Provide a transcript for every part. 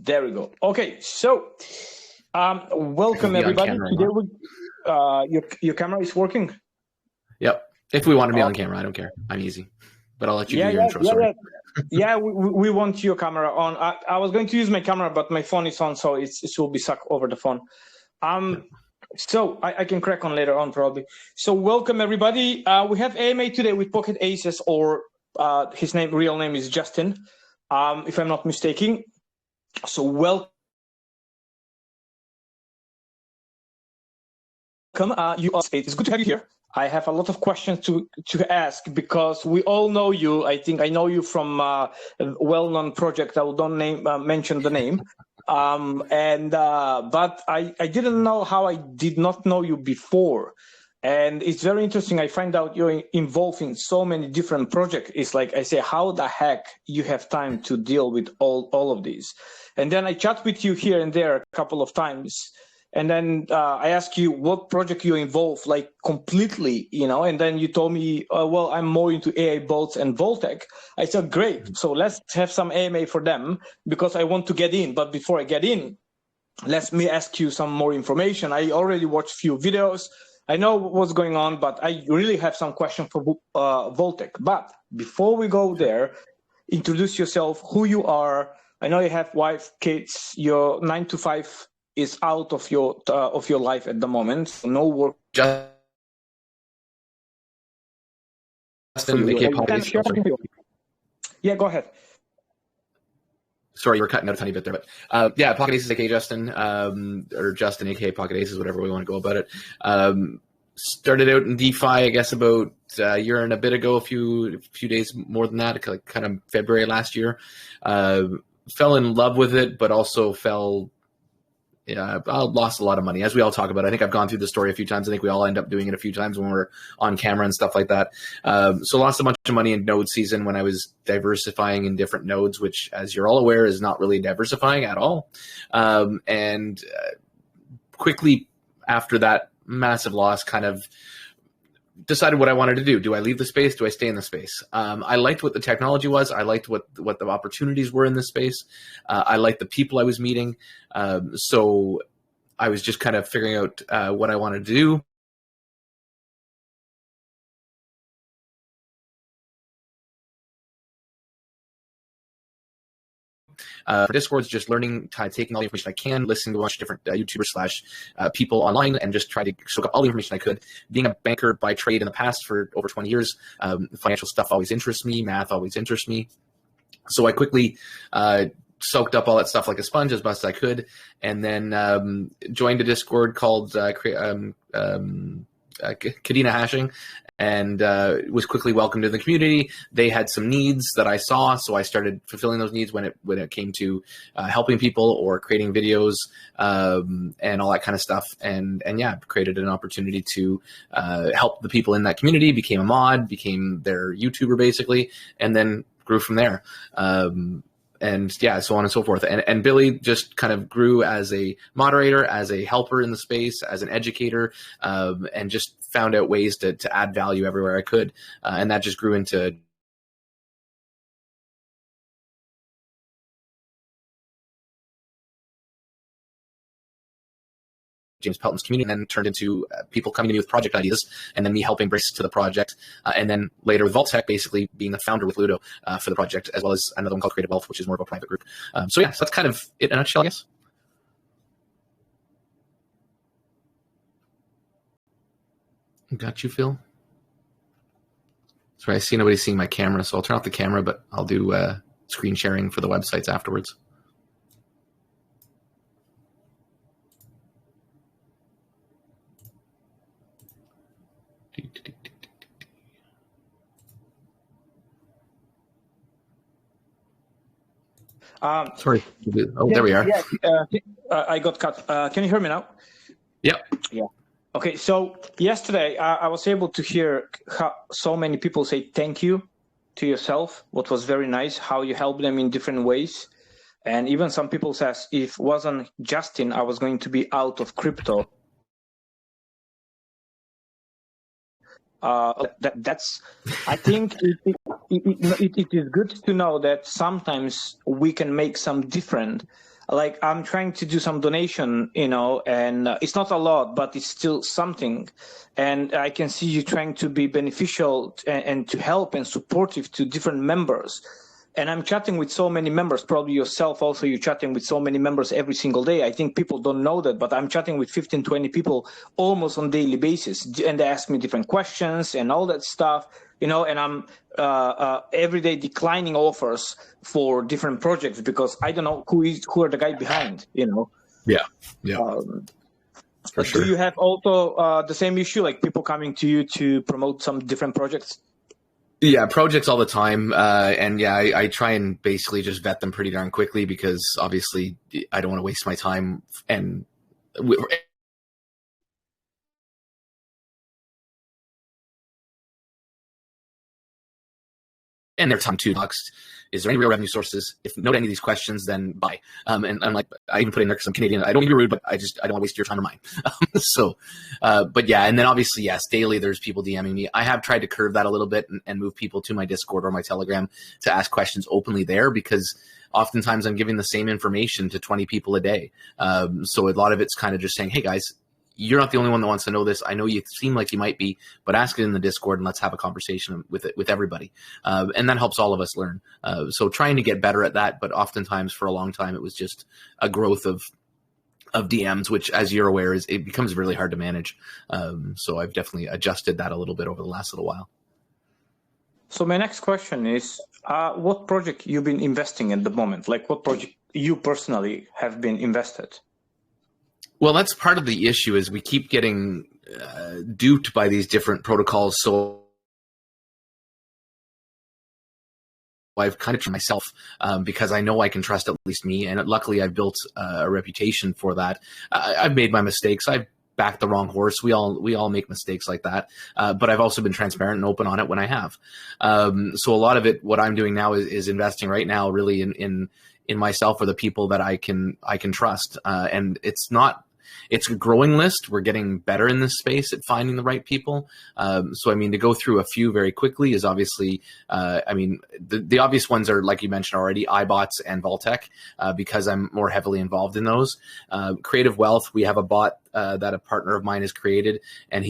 There we go. Okay, so welcome everybody. Today your camera is working? Yep. If we want to be on camera, I don't care. I'm easy. But I'll let you do your intro. Sorry. Yeah, we want your camera on. I was going to use my camera, but my phone is on, so it will be sucked over the phone. So I can crack on later on probably. So welcome everybody. We have AMA today with Pocket ACES, or his real name is Justin, if I'm not mistaken. So welcome. It's good to have you here. I have a lot of questions to ask because we all know you. I think I know you from a well-known project. I will don't mention the name. But I didn't know how I did not know you before. And it's very interesting. I find out you're involved in so many different projects. It's like I say, how the heck you have time to deal with all of these? And then I chat with you here and there a couple of times. And then I asked you what project you're involved, like completely, and then you told me, well, I'm more into AI bots and Voltech. I said, great. So let's have some AMA for them because I want to get in. But before I get in, let me ask you some more information. I already watched a few videos. I know what's going on, but I really have some questions for Voltech. But before we go there, introduce yourself, who you are. I know you have wife, kids, your 9 to 5 is out of your life at the moment. So no work. Justin, Yeah, go ahead. Sorry, you were cutting out a tiny bit there, but yeah, Pocket ACES, aka Justin, or Justin, aka Pocket ACES, whatever we want to go about it. Started out in DeFi, I guess, about a year and a bit ago, a few days more than that, kind of February last year. Fell in love with it, but also I lost a lot of money, as we all talk about. I think I've gone through the story a few times. I think we all end up doing it a few times when we're on camera and stuff like that. So lost a bunch of money in node season when I was diversifying in different nodes, which, as you're all aware, is not really diversifying at all. And quickly after that massive loss, kind of decided what I wanted to do. Do I leave the space? Do I stay in the space? I liked what the technology was. I liked what the opportunities were in this space. I liked the people I was meeting. So I was just kind of figuring out what I wanted to do. For Discord's just learning, taking all the information I can, listening to a bunch of different YouTubers / people online, and just try to soak up all the information I could. Being a banker by trade in the past for over 20 years, financial stuff always interests me, math always interests me. So I quickly soaked up all that stuff like a sponge as best I could, and then joined a Discord called Kadena Hashing, and was quickly welcomed to the community. They had some needs that I saw, so I started fulfilling those needs when it came to helping people or creating videos and all that kind of stuff. And yeah, created an opportunity to help the people in that community, became a mod, became their YouTuber basically, and then grew from there. And yeah, so on and so forth. And Billy just kind of grew as a moderator, as a helper in the space, as an educator, and just found out ways to add value everywhere I could. And that just grew into James Pelton's community, and then turned into people coming to me with project ideas, and then me helping brace to the project, and then later with Voltech, basically being the founder with Ludo for the project, as well as another one called Creative Wealth, which is more of a private group. So yeah, so that's kind of it in a nutshell, I guess. Got you, Phil. Sorry, I see nobody's seeing my camera, so I'll turn off the camera, but I'll do screen sharing for the websites afterwards. Sorry. Oh, yeah, there we are. Yeah, I got cut. Can you hear me now? Yep. Yeah. Okay, so yesterday I was able to hear how so many people say thank you to yourself, what was very nice, how you help them in different ways. And even some people says, if it wasn't Justin, I was going to be out of crypto. That's. I think it is good to know that sometimes we can make some different like I'm trying to do some donation, and it's not a lot, but it's still something. And I can see you trying to be beneficial and to help and supportive to different members. And I'm chatting with so many members, probably yourself also, you're chatting with so many members every single day. I think people don't know that, but I'm chatting with 15, 20 people almost on daily basis. And they ask me different questions and all that stuff, and I'm every day declining offers for different projects because I don't know who are the guy behind, Yeah. For sure. Do you have also the same issue, like people coming to you to promote some different projects? Yeah, projects all the time. And yeah, I try and basically just vet them pretty darn quickly because obviously I don't want to waste my time and their time too. Is there any real revenue sources? If no to any of these questions, then buy. And I'm like, I even put in there because I'm Canadian. I don't mean to be rude, but I don't want to waste your time or mine. But yeah, and then obviously, yes, daily there's people DMing me. I have tried to curve that a little bit and move people to my Discord or my Telegram to ask questions openly there because oftentimes I'm giving the same information to 20 people a day. So a lot of it's kind of just saying, hey guys, you're not the only one that wants to know this. I know you seem like you might be, but ask it in the Discord and let's have a conversation with everybody. And that helps all of us learn. So trying to get better at that, but oftentimes for a long time, it was just a growth of DMs, which as you're aware, it becomes really hard to manage. So I've definitely adjusted that a little bit over the last little while. So my next question is, what project you've been investing in at the moment? Like what project you personally have been invested? Well, that's part of the issue is we keep getting duped by these different protocols. So I've kind of tried myself because I know I can trust at least me. And luckily I've built a reputation for that. I've made my mistakes. I've backed the wrong horse. We all make mistakes like that. But I've also been transparent and open on it when I have. So a lot of it, what I'm doing now is investing right now really in myself or the people that I can trust. And it's a growing list. We're getting better in this space at finding the right people. So, I mean, to go through a few very quickly is obviously, the obvious ones are, like you mentioned already, iBots and Voltech, because I'm more heavily involved in those. Creative Wealth, we have a bot that a partner of mine has created, and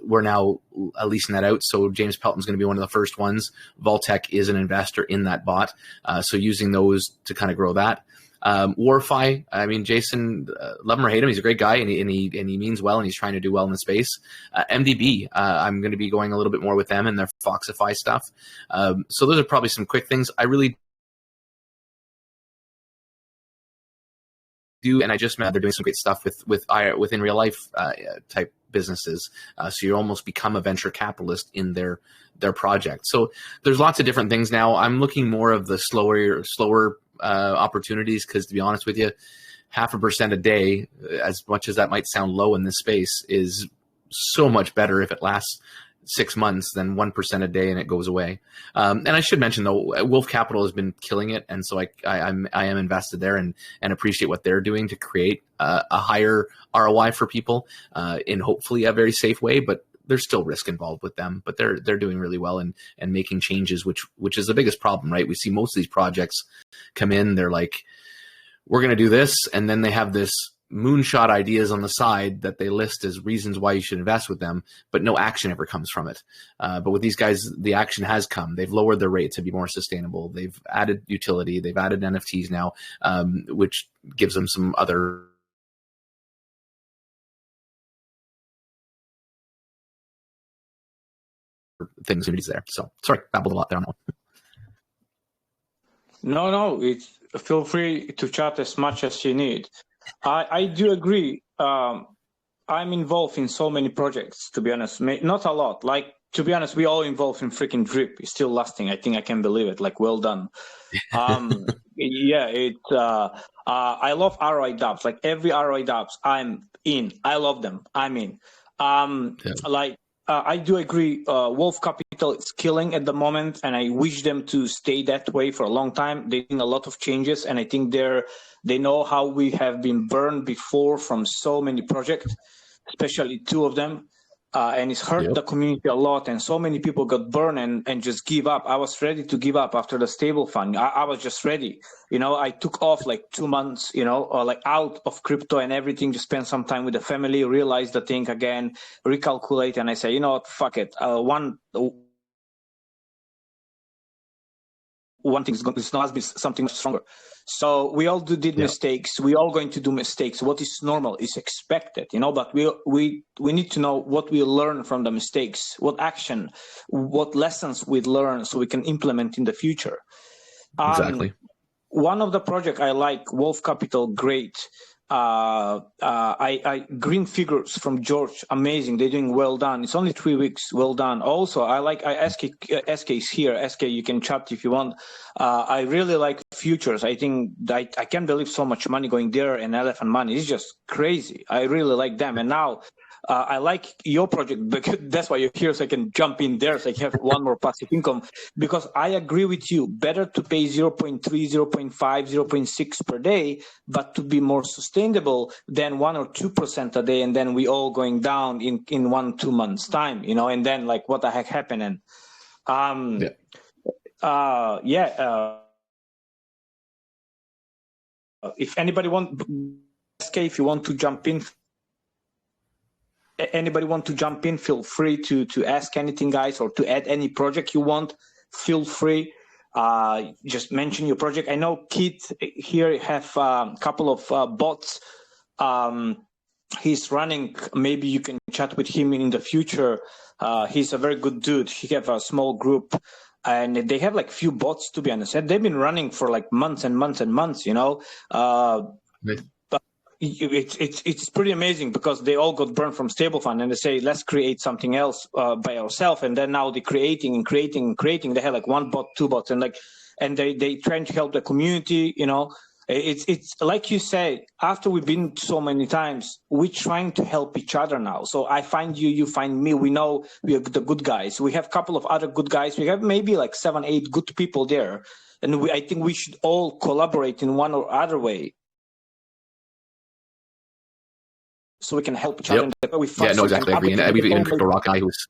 we're now leasing that out. So James Pelton's going to be one of the first ones. Voltech is an investor in that bot. So using those to kind of grow that. Warfi, I mean, Jason, love him or hate him, he's a great guy and he means well and he's trying to do well in the space. MDB, I'm going to be going a little bit more with them and their Foxify stuff. So those are probably some quick things. I really do, and I just met they're doing some great stuff within real life type businesses. So you almost become a venture capitalist in their project. So there's lots of different things now. I'm looking more of the slower opportunities because, to be honest with you, 0.5% a day, as much as that might sound low in this space, is so much better if it lasts 6 months than 1% a day and it goes away. And I should mention though, Wolf Capital has been killing it, and so I am invested there and appreciate what they're doing to create a higher ROI for people in hopefully a very safe way, but there's still risk involved with them, but they're doing really well and making changes, which is the biggest problem, right? We see most of these projects come in, they're like, we're going to do this, and then they have this moonshot ideas on the side that they list as reasons why you should invest with them, but no action ever comes from it. But with these guys, the action has come. They've lowered their rate to be more sustainable. They've added utility. They've added NFTs now, which gives them some other things there. So sorry, babbled a lot there on that one. No, feel free to chat as much as you need. I do agree. I'm involved in so many projects, to be honest. Not a lot. Like, to be honest, we all involved in freaking Drip. It's still lasting. I think I can believe it. Like, well done. Yeah, I love ROI dApps. Like, every ROI dApps, I'm in. I love them. I'm in. I do agree. Wolf Capital is killing at the moment, and I wish them to stay that way for a long time. They're doing a lot of changes, and I think they know how we have been burned before from so many projects, especially two of them. and it's hurt the community a lot. And so many people got burned and just give up. I was ready to give up after the stable fund. I was just ready. I took off like 2 months, like out of crypto and everything, just spend some time with the family, realize the thing again, recalculate. And I say, you know what, fuck it. One thing is going to be something much stronger. So we all did mistakes. We all going to do mistakes. What is normal is expected, but we need to know what we learn from the mistakes, what action, what lessons we learn so we can implement in the future. Exactly. One of the project I like, Wolf Capital, great. Green Figures from George, amazing. They're doing well done. It's only 3 weeks, well done. Also, SK is here. SK, you can chat if you want. I really like Futures. I think I can't believe so much money going there and Elephant Money. It's just crazy. I really like them. And now I like your project because that's why you're here, so I can jump in there, so I have one more passive income. Because I agree with you, better to pay 0.3, 0.5, 0.6 per day, but to be more sustainable than 1 or 2% a day, and then we all going down in 1-2 months time, and then like what the heck happened? If anybody if you want to jump in. Anybody want to jump in, feel free to ask anything, guys, or to add any project you want, feel free. Just mention your project. I know Keith here have a couple of bots. He's running, maybe you can chat with him in the future. He's a very good dude. He have a small group and they have like few bots, to be honest. They've been running for like months and months and months, It's pretty amazing because they all got burned from stable fund and they say, let's create something else by ourselves. And then now they're creating. They have like 1 bot, 2 bots, and they trying to help the community. It's like you say, after we've been so many times, we're trying to help each other now. So I find you, you find me. We know we are the good guys. We have a couple of other good guys. We have maybe like 7, 8 good people there. And I think we should all collaborate in one or other way, so we can help each other. Exactly. I agree. And even Crypto Rock guy who's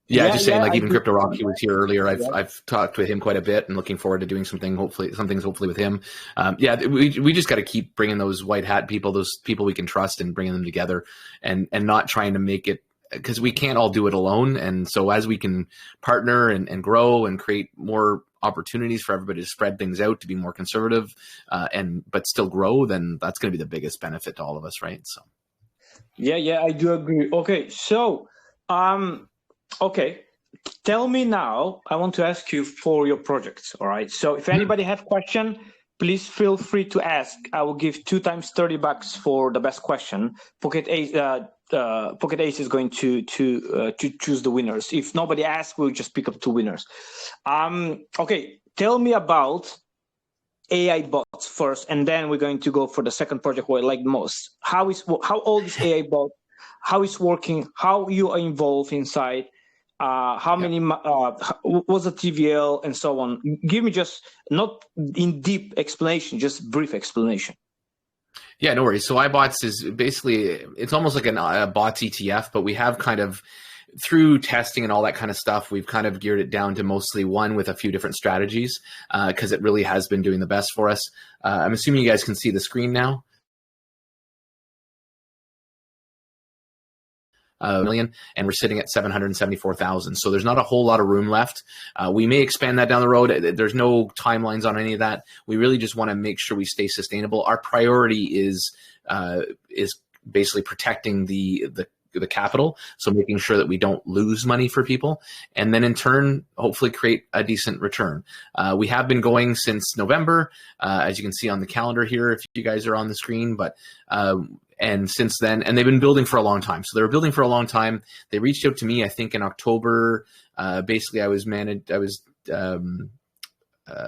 even Crypto Rock, he was here earlier. I've talked with him quite a bit and looking forward to doing something hopefully with him. We just got to keep bringing those white hat people, those people we can trust, and bringing them together and not trying to make it, because we can't all do it alone. And so as we can partner and grow and create more opportunities for everybody to spread things out, to be more conservative, but still grow, then that's going to be the biggest benefit to all of us, right? So, I do agree. Okay, so, tell me now. I want to ask you for your projects. All right. So, if anybody have question, please feel free to ask. I will give 2 times $30 for the best question. Pocket Ace is going to choose the winners. If nobody asks, we'll just pick up 2 winners. Tell me about AI bots first, and then we're going to go for the second project where I like most. How old is AI bot? How it's working? How you are involved inside? How many was the TVL and so on? Give me just not in deep explanation, just brief explanation. Yeah, no worries. So iBots is basically, it's almost like a bots ETF, but we have kind of, through testing and all that kind of stuff, we've kind of geared it down to mostly one with a few different strategies, because it really has been doing the best for us. I'm assuming you guys can see the screen now. Million, and we're sitting at 774,000. So there's not a whole lot of room left. We may expand that down the road. There's no timelines on any of that. We really just want to make sure we stay sustainable. Our priority is basically protecting the capital, so making sure that we don't lose money for people, and then in turn, hopefully create a decent return. We have been going since November, as you can see on the calendar here, if you guys are on the screen, but and since then, and they've been building for a long time. So they were building for a long time. They reached out to me, I think in October. Basically, I was a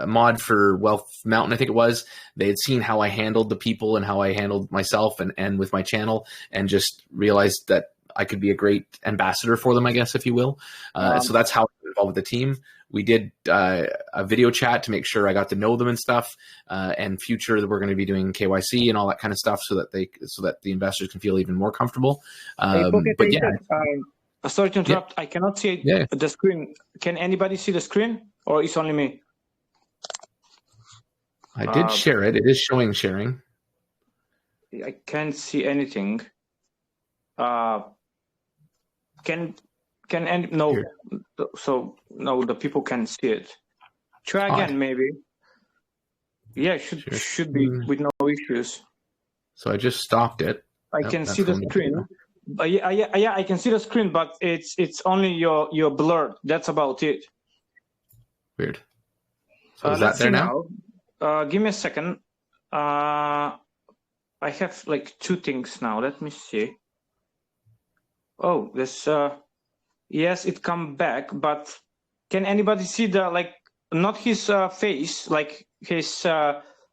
mod for Wealth Mountain, I think it was. They had seen how I handled the people and how I handled myself and with my channel, and just realized that I could be a great ambassador for them, I guess, if you will. So that's how involved with the team. We did a video chat to make sure I got to know them and stuff. And future, we're going to be doing KYC and all that kind of stuff so that the investors can feel even more comfortable. But yeah. Sorry to interrupt. I cannot see the screen. Can anybody see the screen, or it's only me? I did share it. It is showing sharing. I can't see anything. No. So no, the people can see it. Try again, maybe. Yeah, should be with no issues. So I just stopped it. I can see the screen. Yeah, I can see the screen, but it's only your blurred. That's about it. Weird. So is that there now? Give me a second. I have like two things now. Let me see. Oh, this. Yes, it come back, but can anybody see not his face, like his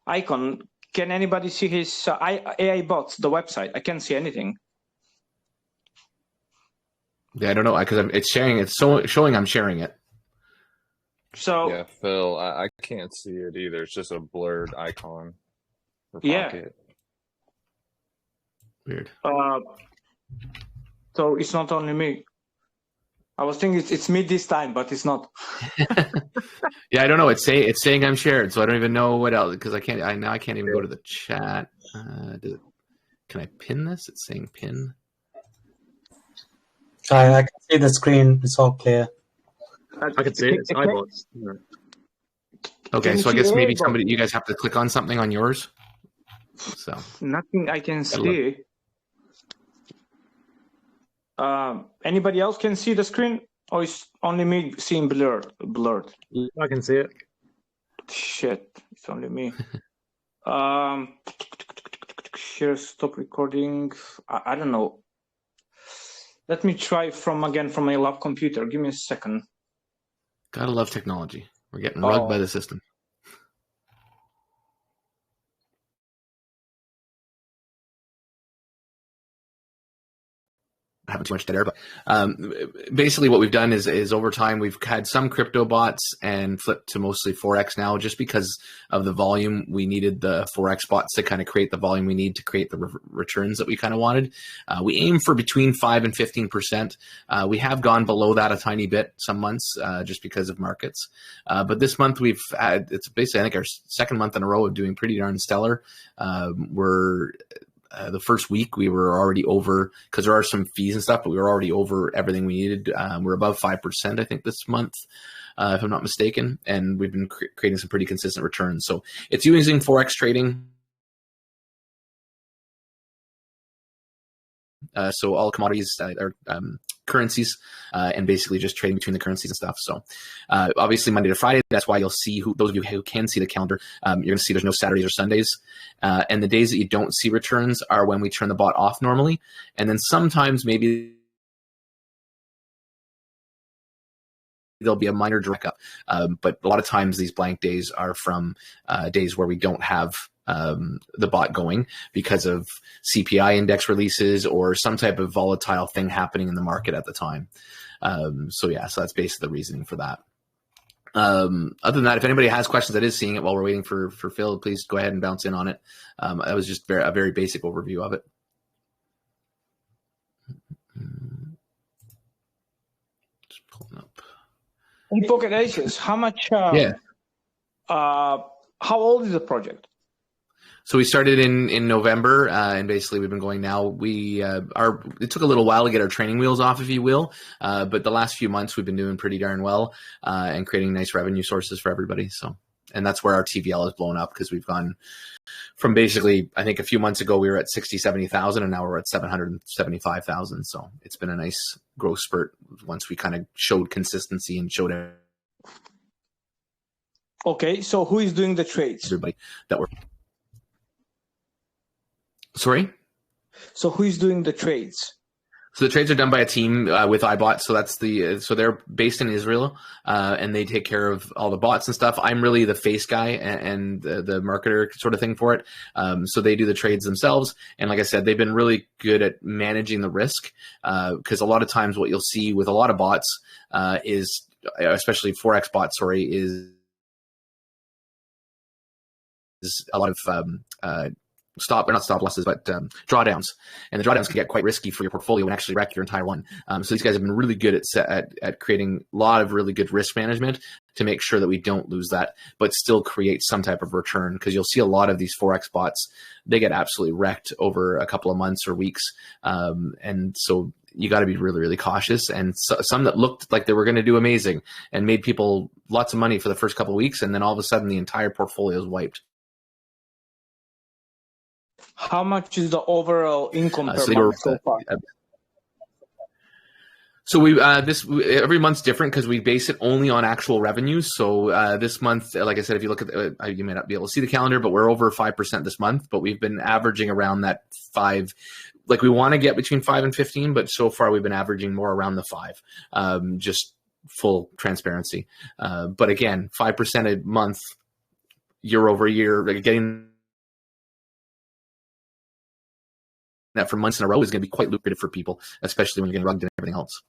icon? Can anybody see his AI bots, the website? I can't see anything. Yeah, I don't know because it's sharing. It's showing I'm sharing it. So yeah, Phil, I can't see it either. It's just a blurred icon. For Pocket. Weird. So it's not only me. I was thinking it's me this time, but it's not. Yeah, I don't know. It's saying I'm shared, so I don't even know what else because I can't even go to the chat. Can I pin this? It's saying pin. I can see the screen. It's all clear. I can see it. It's iBots. Okay, so I guess maybe you guys have to click on something on yours. So nothing I can see. Anybody else can see the screen, or is only me seeing blurred? I can see it. Shit, it's only me. Share, stop recording. I don't know. Let me try from my lab computer. Give me a second. Gotta love technology. We're getting rugged by the system. I haven't too much there, but basically what we've done is over time we've had some crypto bots and flipped to mostly Forex now, just because of the volume. We needed the Forex bots to kind of create the volume we need to create the returns that we kind of wanted. We aim for between 5 and 15%. We have gone below that a tiny bit some months just because of markets. But this month it's basically I think our second month in a row of doing pretty darn stellar. The first week we were already over because there are some fees and stuff, but we were already over everything we needed. We're above 5%, I think, this month, if I'm not mistaken, and we've been creating some pretty consistent returns. So it's using Forex trading. So all commodities are currencies and basically just trading between the currencies and stuff. So obviously Monday to Friday, that's why you'll see those of you who can see the calendar, you're going to see there's no Saturdays or Sundays. And the days that you don't see returns are when we turn the bot off normally. And then sometimes maybe there'll be a minor direct up. But a lot of times these blank days are from days where we don't have the bot going because of CPI index releases or some type of volatile thing happening in the market at the time. So that's basically the reasoning for that. Other than that, if anybody has questions that is seeing it while we're waiting for Phil, please go ahead and bounce in on it. That was just a very basic overview of it. Just pulling up. In Pocket ACES, how much? How old is the project? So we started in November, and basically we've been going now. It took a little while to get our training wheels off, if you will, but the last few months we've been doing pretty darn well and creating nice revenue sources for everybody. So, and that's where our TVL has blown up because we've gone from basically, I think a few months ago we were at 70,000 and now we're at 775,000. So it's been a nice growth spurt once we kind of showed consistency and showed Okay, so who is doing the trades? Everybody that were. Sorry? So who is doing the trades? So the trades are done by a team with iBot. So so they're based in Israel and they take care of all the bots and stuff. I'm really the face guy and the marketer sort of thing for it. So they do the trades themselves. And like I said, they've been really good at managing the risk because a lot of times what you'll see with a lot of bots is especially Forex bot, is a lot of not stop losses, but drawdowns, and the drawdowns can get quite risky for your portfolio and actually wreck your entire one. So these guys have been really good at creating a lot of really good risk management to make sure that we don't lose that, but still create some type of return. Because you'll see a lot of these Forex bots, they get absolutely wrecked over a couple of months or weeks, and so you got to be really, really cautious. And some that looked like they were going to do amazing and made people lots of money for the first couple of weeks, and then all of a sudden the entire portfolio is wiped. How much is the overall income per month so far? So every month's different because we base it only on actual revenues. So this month, like I said, if you look at you may not be able to see the calendar, but we're over 5% this month. But we've been averaging around that 5. Like we want to get between 5 and 15, but so far we've been averaging more around the 5. Just full transparency. But again, 5% a month, year over year, like getting that for months in a row is going to be quite lucrative for people, especially when you're getting rugged and everything else.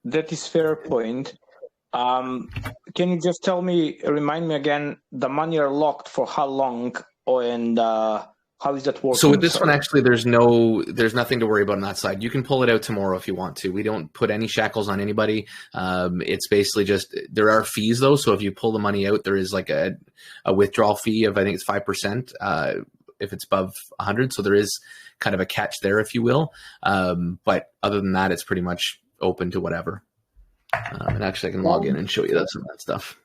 That is fair point. Can you just remind me again, the money are locked for how long, and how is that working? So with this one, actually, there's nothing to worry about on that side. You can pull it out tomorrow if you want to. We don't put any shackles on anybody. It's basically just, there are fees though. So if you pull the money out, there is like a withdrawal fee of, I think it's 5%, if it's above 100. So there is kind of a catch there, if you will. But other than that, it's pretty much open to whatever. And actually I can log in and show you some of that stuff.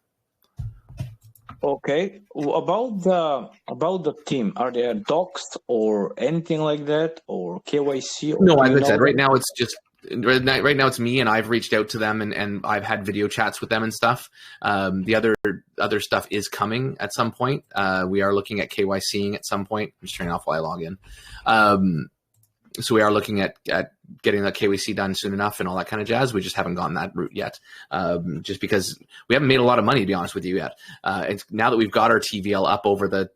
Okay. About the team, are there docs or anything like that, or KYC? Or no, as I said, right now it's me, and I've reached out to them and I've had video chats with them and stuff. The other stuff is coming at some point. We are looking at KYCing at some point. I'm just turning off while I log in. So we are looking at getting the KYC done soon enough and all that kind of jazz. We just haven't gone that route yet, just because we haven't made a lot of money, to be honest with you, yet. It's now that we've got our TVL up over the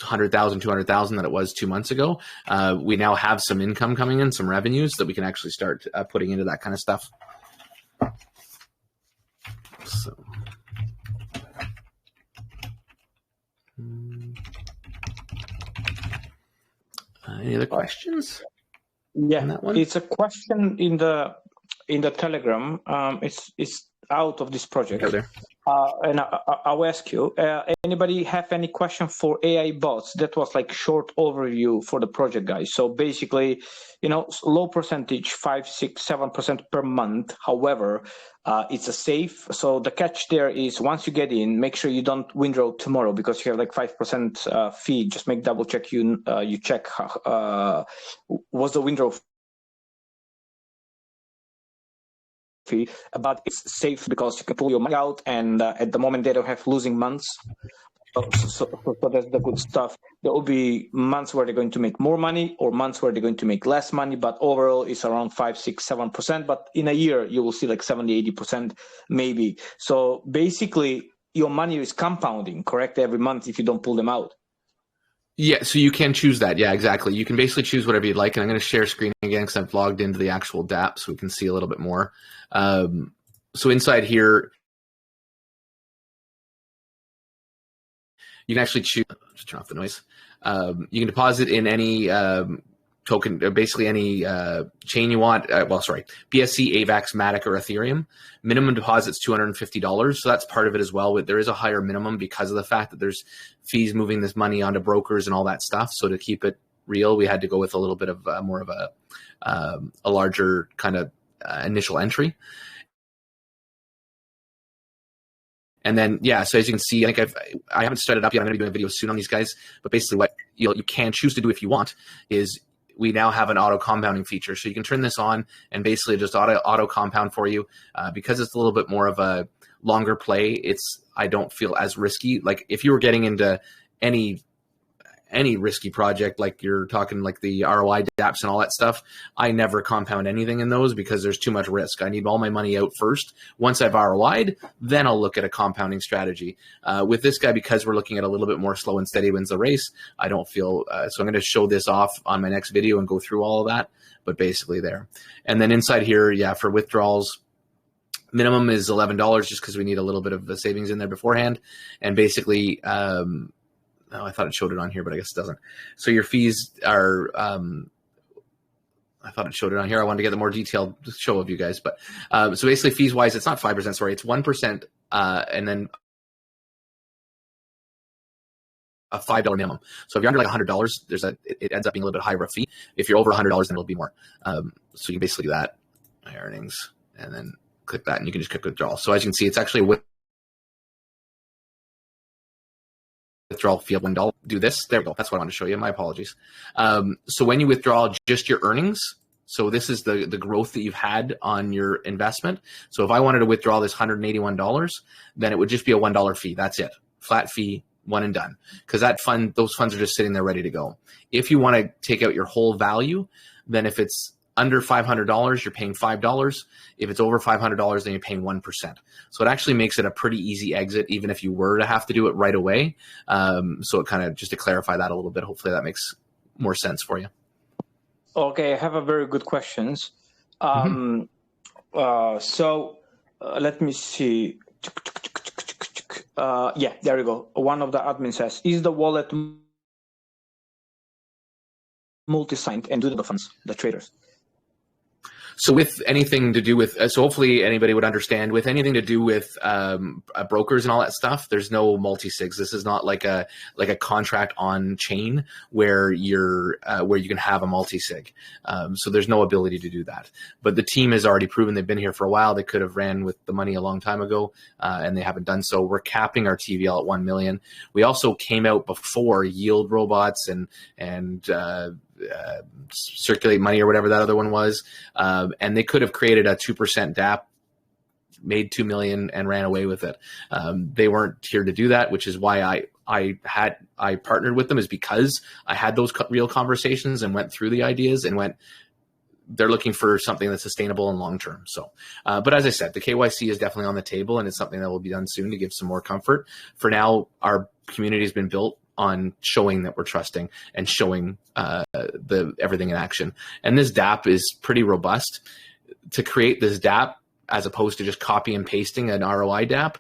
100,000, 200,000 that it was 2 months ago, we now have some income coming in, some revenues that we can actually start putting into that kind of stuff. So. Any other questions? Yeah, it's a question in the Telegram. It's out of this project. Out there. And I'll ask you, anybody have any question for AI bots? That was like short overview for the project, guys. So basically, low percentage, 5, 6, 7% per month. However, it's a safe. So the catch there is, once you get in, make sure you don't withdraw tomorrow, because you have like 5% fee. Just make double check you check what's the withdrawal fee, but it's safe because you can pull your money out, and at the moment they don't have losing months. So that's the good stuff. There will be months where they're going to make more money, or months where they're going to make less money, but overall it's around 5, 6, 7%. But in a year you will see like 70, 80% maybe. So basically your money is compounding, correct, every month if you don't pull them out. Yeah, so you can choose that. Yeah, exactly. You can basically choose whatever you'd like. And I'm going to share screen again because I've logged into the actual DApp so we can see a little bit more. So inside here, you can actually choose, just turn off the noise. You can deposit in any token, basically any chain you want. BSC, AVAX, Matic, or Ethereum. Minimum deposit's $250. So that's part of it as well. But there is a higher minimum because of the fact that there's fees moving this money onto brokers and all that stuff. So to keep it real, we had to go with a little bit of more of a larger kind of initial entry. And then, yeah, so as you can see, I think I haven't set it up yet. I'm going to be doing a video soon on these guys. But basically what you can choose to do if you want is we now have an auto compounding feature. So you can turn this on and basically just auto compound for you. Because it's a little bit more of a longer play, I don't feel as risky. Like if you were getting into any any risky project, like you're talking like the ROI dApps and all that stuff, I never compound anything in those because there's too much risk. I need all my money out first. Once I've ROI'd, then I'll look at a compounding strategy. With this guy, because we're looking at a little bit more slow and steady wins the race, I don't feel, so I'm going to show this off on my next video and go through all of that, but basically there. And then inside here, yeah, for withdrawals, minimum is $11 just because we need a little bit of the savings in there beforehand. And basically, oh, I thought it showed it on here, but I guess it doesn't. So your fees are, I thought it showed it on here. I wanted to get the more detailed show of you guys. But so basically fees wise, it's not 5%, sorry, it's 1%. And then a $5 minimum. So if you're under like $100, it ends up being a little bit higher of a fee. If you're over $100, then it'll be more. So you can basically do that, my earnings, and then click that and you can just click withdrawal. So as you can see, it's actually withdrawal fee of $1. Do this. There we go. That's what I wanted to show you. My apologies. So when you withdraw just your earnings, so this is the growth that you've had on your investment. So if I wanted to withdraw this $181, then it would just be a $1 fee. That's it. Flat fee, one and done. Because those funds are just sitting there ready to go. If you want to take out your whole value, then if it's under $500, you're paying $5. If it's over $500, then you're paying 1%. So it actually makes it a pretty easy exit, even if you were to have to do it right away. So it kind of, just to clarify that a little bit, hopefully that makes more sense for you. Okay, I have a very good questions. So let me see. Yeah, there we go. One of the admins says, is the wallet multi-signed and do the funds, the traders? So with anything to do with, so hopefully anybody would understand, with anything to do with brokers and all that stuff, there's no multi-sigs. This is not like a contract on chain where you can have a multi-sig. So there's no ability to do that. But the team has already proven they've been here for a while. They could have ran with the money a long time ago, and they haven't done so. We're capping our TVL at 1 million. We also came out before yield robots and circulate money or whatever that other one was, and they could have created a 2% DApp, made 2 million and ran away with it. They weren't here to do that, which is why I partnered with them, is because I had those real conversations and went through the ideas and they're looking for something that's sustainable and long-term. So, but as I said, the KYC is definitely on the table, and it's something that will be done soon to give some more comfort. For now, our community has been built on showing that we're trusting and showing everything in action. And this DApp is pretty robust. To create this DApp, as opposed to just copy and pasting an ROI DApp,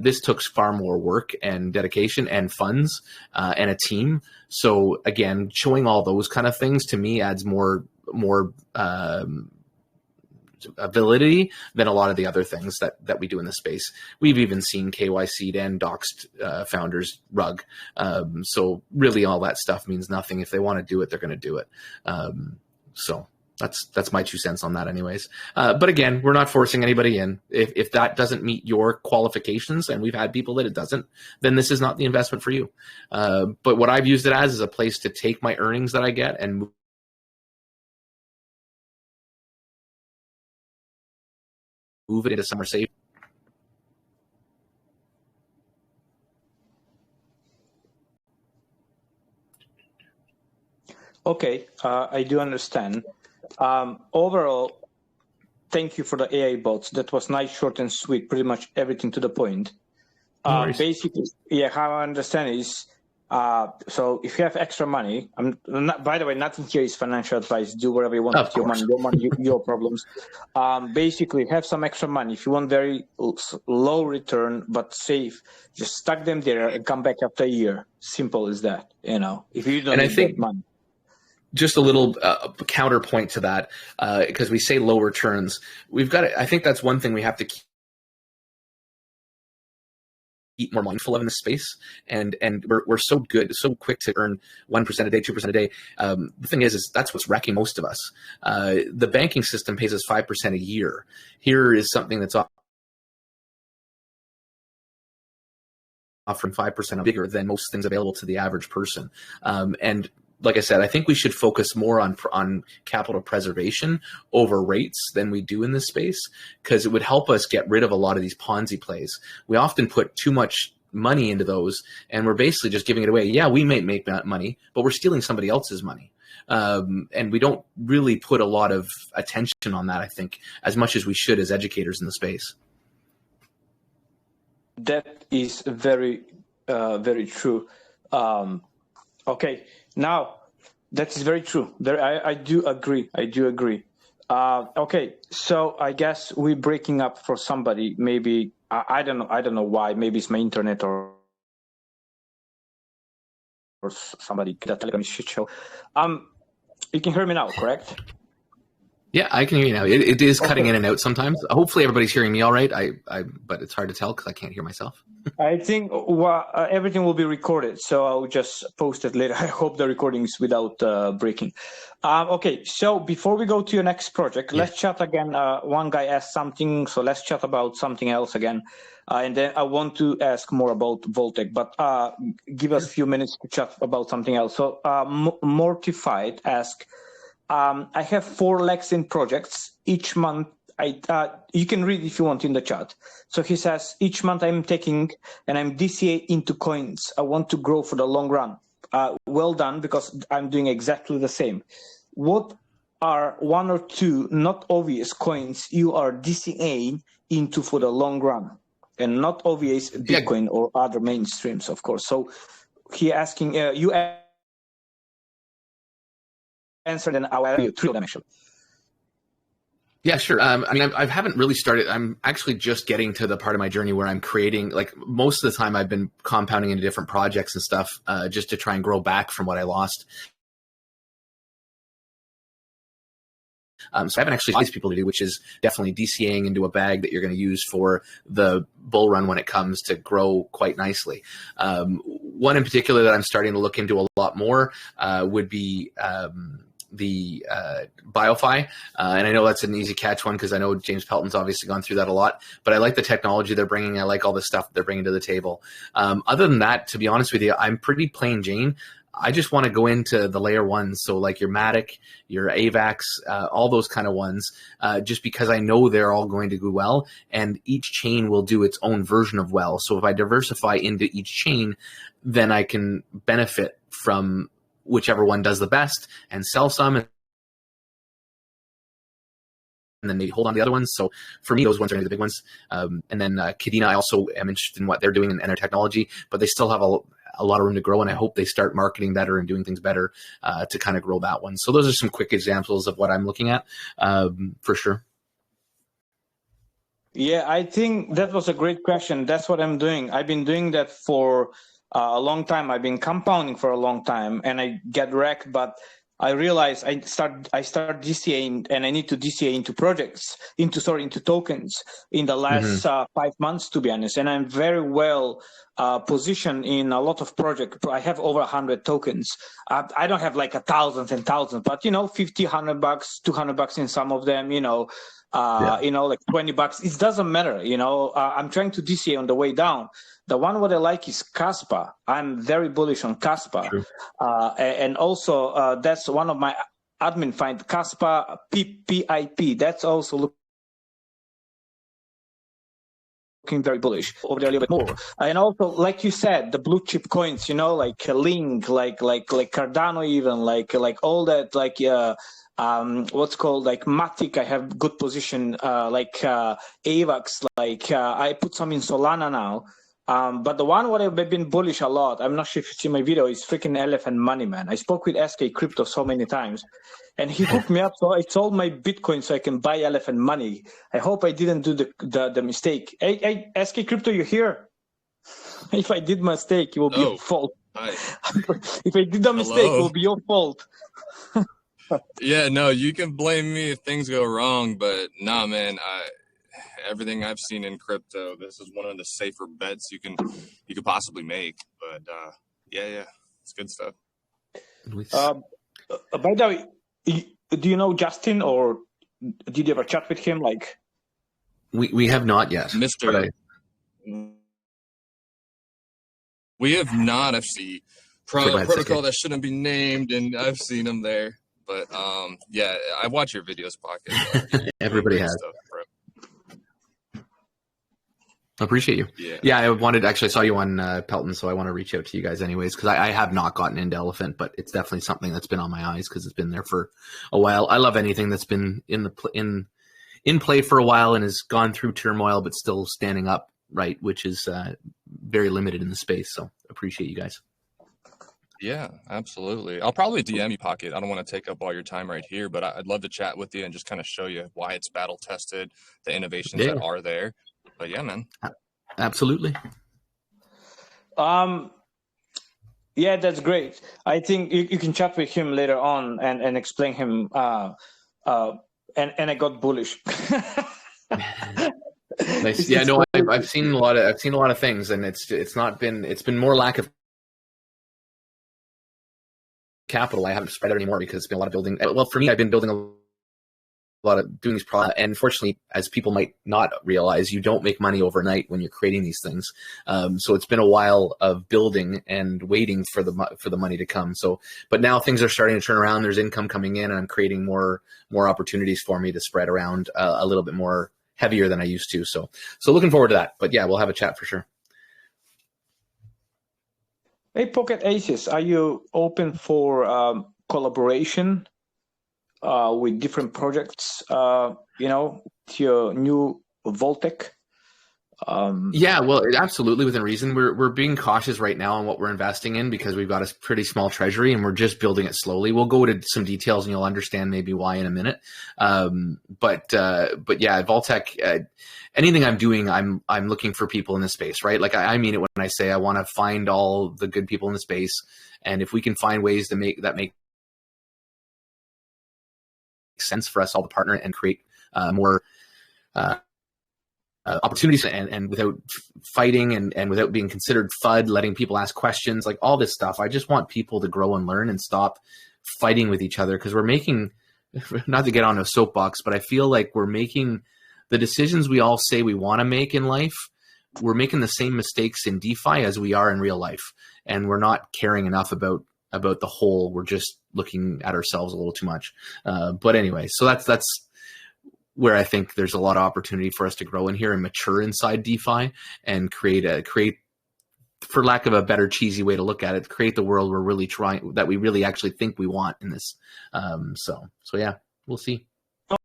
this took far more work and dedication and funds and a team. So again, showing all those kind of things to me adds more validity than a lot of the other things that we do in the space. We've even seen KYC'd and doxed founders rug. So really all that stuff means nothing. If they want to do it, they're going to do it. So that's my 2 cents on that anyways. But again, we're not forcing anybody in. If that doesn't meet your qualifications, and we've had people that it doesn't, then this is not the investment for you. But what I've used it as is a place to take my earnings that I get and move it into somewhere safe. Okay, I do understand. Overall, thank you for the AI bots. That was nice, short and sweet, pretty much everything to the point. Basically, yeah, how I understand is, so if you have extra money, by the way, nothing here is financial advice. Do whatever you want with your money, your problems. Basically, have some extra money. If you want very low return but safe, just stuck them there and come back after a year. Simple as that. If you don't need that money. Just a little counterpoint to that, because we say low returns. We've got to, I think that's one thing we have to keep more mindful of in this space, and we're so so quick to earn 1% a day, 2% a day. The thing is that's what's wrecking most of us. The banking system pays us 5% a year. Here is something that's offering 5% bigger than most things available to the average person. And like I said, I think we should focus more on capital preservation over rates than we do in this space, because it would help us get rid of a lot of these Ponzi plays. We often put too much money into those, and we're basically just giving it away. Yeah, we may make that money, but we're stealing somebody else's money. And we don't really put a lot of attention on that, I think, as much as we should as educators in the space. That is very, very true. Okay, now that is very true. I do agree. I do agree. Okay, so I guess we're breaking up for somebody. Maybe I don't know. I don't know why. Maybe it's my internet or somebody that Telegram is shit show. You can hear me now, correct? Yeah, I can hear you now. It is cutting in and out sometimes. Hopefully everybody's hearing me all right. But it's hard to tell because I can't hear myself. I think everything will be recorded, so I'll just post it later. I hope the recording is without breaking. Okay, so before we go to your next project, let's chat again. One guy asked something, so let's chat about something else again. And then I want to ask more about Voltech, but give us a few minutes to chat about something else. So Mortified asked, I have 4 Lexin projects. Each month, you can read if you want in the chat. So he says, each month I'm taking and I'm DCA into coins. I want to grow for the long run. Well done, because I'm doing exactly the same. What are 1 or 2 not obvious coins you are DCAing into for the long run? And not obvious Bitcoin or other mainstreams, of course. So he asking, you answered and I'll you 3 of them actually. Yeah, sure. I mean, I haven't really started. I'm actually just getting to the part of my journey where I'm creating, like most of the time I've been compounding into different projects and stuff just to try and grow back from what I lost. So I haven't actually advised people to do, which is definitely DCAing into a bag that you're going to use for the bull run when it comes to grow quite nicely. One in particular that I'm starting to look into a lot more would be the BioFi. And I know that's an easy catch one because I know James Pelton's obviously gone through that a lot, but I like the technology they're bringing. I like all the stuff they're bringing to the table. Other than that, to be honest with you, I'm pretty plain Jane. I just want to go into the layer ones. So like your Matic, your AVAX, all those kind of ones, just because I know they're all going to do well and each chain will do its own version of well. So if I diversify into each chain, then I can benefit from whichever one does the best and sell some and then maybe hold on to the other ones. So for me, those ones are the big ones. And then Kadena, I also am interested in what they're doing and their technology, but they still have a lot of room to grow, and I hope they start marketing better and doing things better to kind of grow that one. So those are some quick examples of what I'm looking at for sure. Yeah, I think that was a great question. That's what I'm doing. I've been doing that for a long time. I've been compounding for a long time, and I get wrecked. But I realize I start DCAing, and I need to DCA into projects, into tokens in the last 5 months, to be honest. And I'm very well positioned in a lot of projects. I have over 100 tokens. I don't have like thousands and thousands, but $50, $100, $200 in some of them. Like $20. It doesn't matter. I'm trying to DCA on the way down. The one what I like is Kaspa. I'm very bullish on Kaspa. And also that's one of my admin find, Kaspa PIP. That's also looking very bullish over there a little bit more. And also, like you said, the blue chip coins, like Link, like Cardano, even like all that, like what's called like Matic. I have good position, like AVAX, like I put some in Solana now. But the one what I've been bullish a lot, I'm not sure if you see my video, is freaking Elephant Money, man. I spoke with SK Crypto so many times, and he hooked me up. So I sold my Bitcoin so I can buy Elephant Money. I hope I didn't do the mistake. Hey, SK Crypto, you here? If I did mistake, it will be your fault. If I did a mistake, it will be your fault. Yeah, no, you can blame me if things go wrong, but nah, man, everything I've seen in crypto, this is one of the safer bets you could possibly make. But yeah, it's good stuff. By the way, do you know Justin, or did you ever chat with him? Like, we have not yet, Mr. We have not. I've seen protocol that shouldn't be named, and I've seen him there. But yeah, I watch your videos, Pocket. Everybody has. Stuff, bro. Appreciate you. Yeah, I saw you on Pelton, so I want to reach out to you guys anyways, because I have not gotten into Elephant, but it's definitely something that's been on my eyes because it's been there for a while. I love anything that's been in play for a while and has gone through turmoil, but still standing up, right, which is very limited in the space. So appreciate you guys. Yeah, absolutely. I'll probably DM you, Pocket. I don't want to take up all your time right here, but I'd love to chat with you and just kind of show you why it's battle tested, the innovations that are there. But yeah, man. Absolutely. Yeah, that's great. I think you can chat with him later on and explain him. And I got bullish. Nice. Yeah, no, I've seen a lot of things, and it's been more lack of capital. I haven't spread it anymore because it's been a lot of building. Well, for me, I've been building a lot of doing these products, and unfortunately, as people might not realize, you don't make money overnight when you're creating these things. So it's been a while of building and waiting for the money to come. So, but now things are starting to turn around. There's income coming in, and I'm creating more opportunities for me to spread around a little bit more heavier than I used to. So looking forward to that. But yeah, we'll have a chat for sure. Hey, Pocket ACES, are you open for collaboration with different projects, to your new Voltech? Yeah, well, absolutely, within reason. We're being cautious right now on what we're investing in because we've got a pretty small treasury and we're just building it slowly. We'll go into some details and you'll understand maybe why in a minute. But yeah, Voltech, anything I'm doing, I'm looking for people in the space, right? Like I mean it when I say I want to find all the good people in the space, and if we can find ways to make sense for us all to partner and create more opportunities and without fighting and without being considered FUD, letting people ask questions, like all this stuff. I just want people to grow and learn and stop fighting with each other, because we're making, not to get on a soapbox, but I feel like we're making the decisions we all say we want to make in life. We're making the same mistakes in DeFi as we are in real life, and we're not caring enough about the whole. We're just looking at ourselves a little too much. But anyway, so that's where I think there's a lot of opportunity for us to grow in here and mature inside DeFi and create, for lack of a better cheesy way to look at it, create the world that we really actually think we want in this. So yeah, we'll see.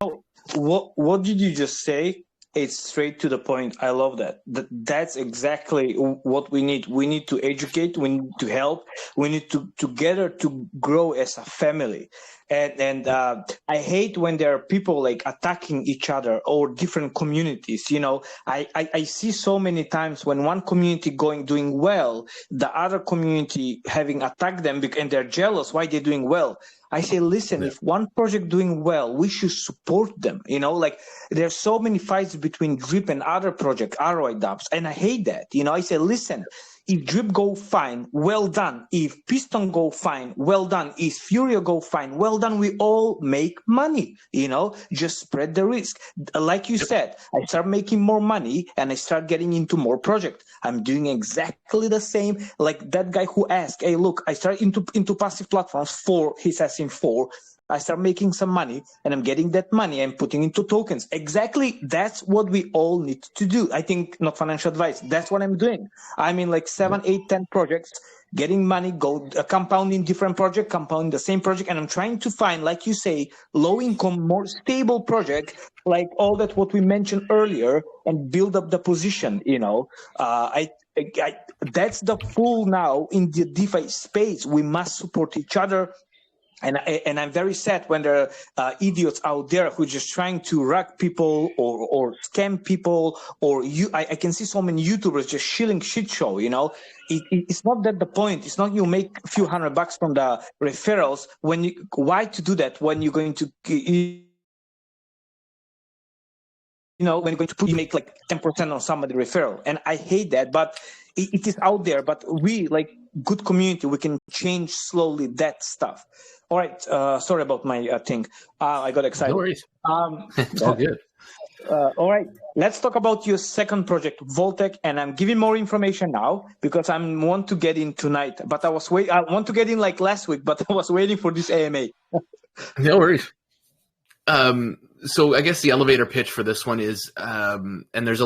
Oh, what did you just say? It's straight to the point. I love that. That's exactly what we need. We need to educate. We need to help. We need to together to grow as a family. And I hate when there are people like attacking each other or different communities. I see so many times when one community doing well, the other community having attacked them and they're jealous why they're doing well. I say, listen, if one project doing well, we should support them. Like there's so many fights between Drip and other project, ROI dApps, and I hate that. I say, listen, if Drip go fine, well done. If Piston go fine, well done. If Furio go fine, well done. We all make money, just spread the risk. Like you said, I start making more money and I start getting into more projects. I'm doing exactly the same. Like that guy who asked, hey, look, I start into passive platforms he says in 4. I start making some money and I'm getting that money I'm putting into tokens. Exactly. That's what we all need to do. I think not financial advice. That's what I'm doing. I'm in like 7, 8, 10 projects, getting money, compounding different projects, compounding the same project. And I'm trying to find, like you say, low income, more stable project, like all that what we mentioned earlier, and build up the position, that's the pull now in the DeFi space. We must support each other. And I'm very sad when there are idiots out there who are just trying to rack people or scam people, or I can see so many YouTubers just shilling shit show, It's not that the point. It's not you make a few $100 from the referrals. Why to do that when you're going to, when you're going to you make like 10% on somebody referral. And I hate that, but it is out there. But we, like good community, we can change slowly that stuff. All right. Sorry about my thing. I got excited. No worries. It's all good. All right. Let's talk about your second project, Voltech. And I'm giving more information now because I want to get in tonight. But I want to get in like last week, but I was waiting for this AMA. No worries. So I guess the elevator pitch for this one is, and there's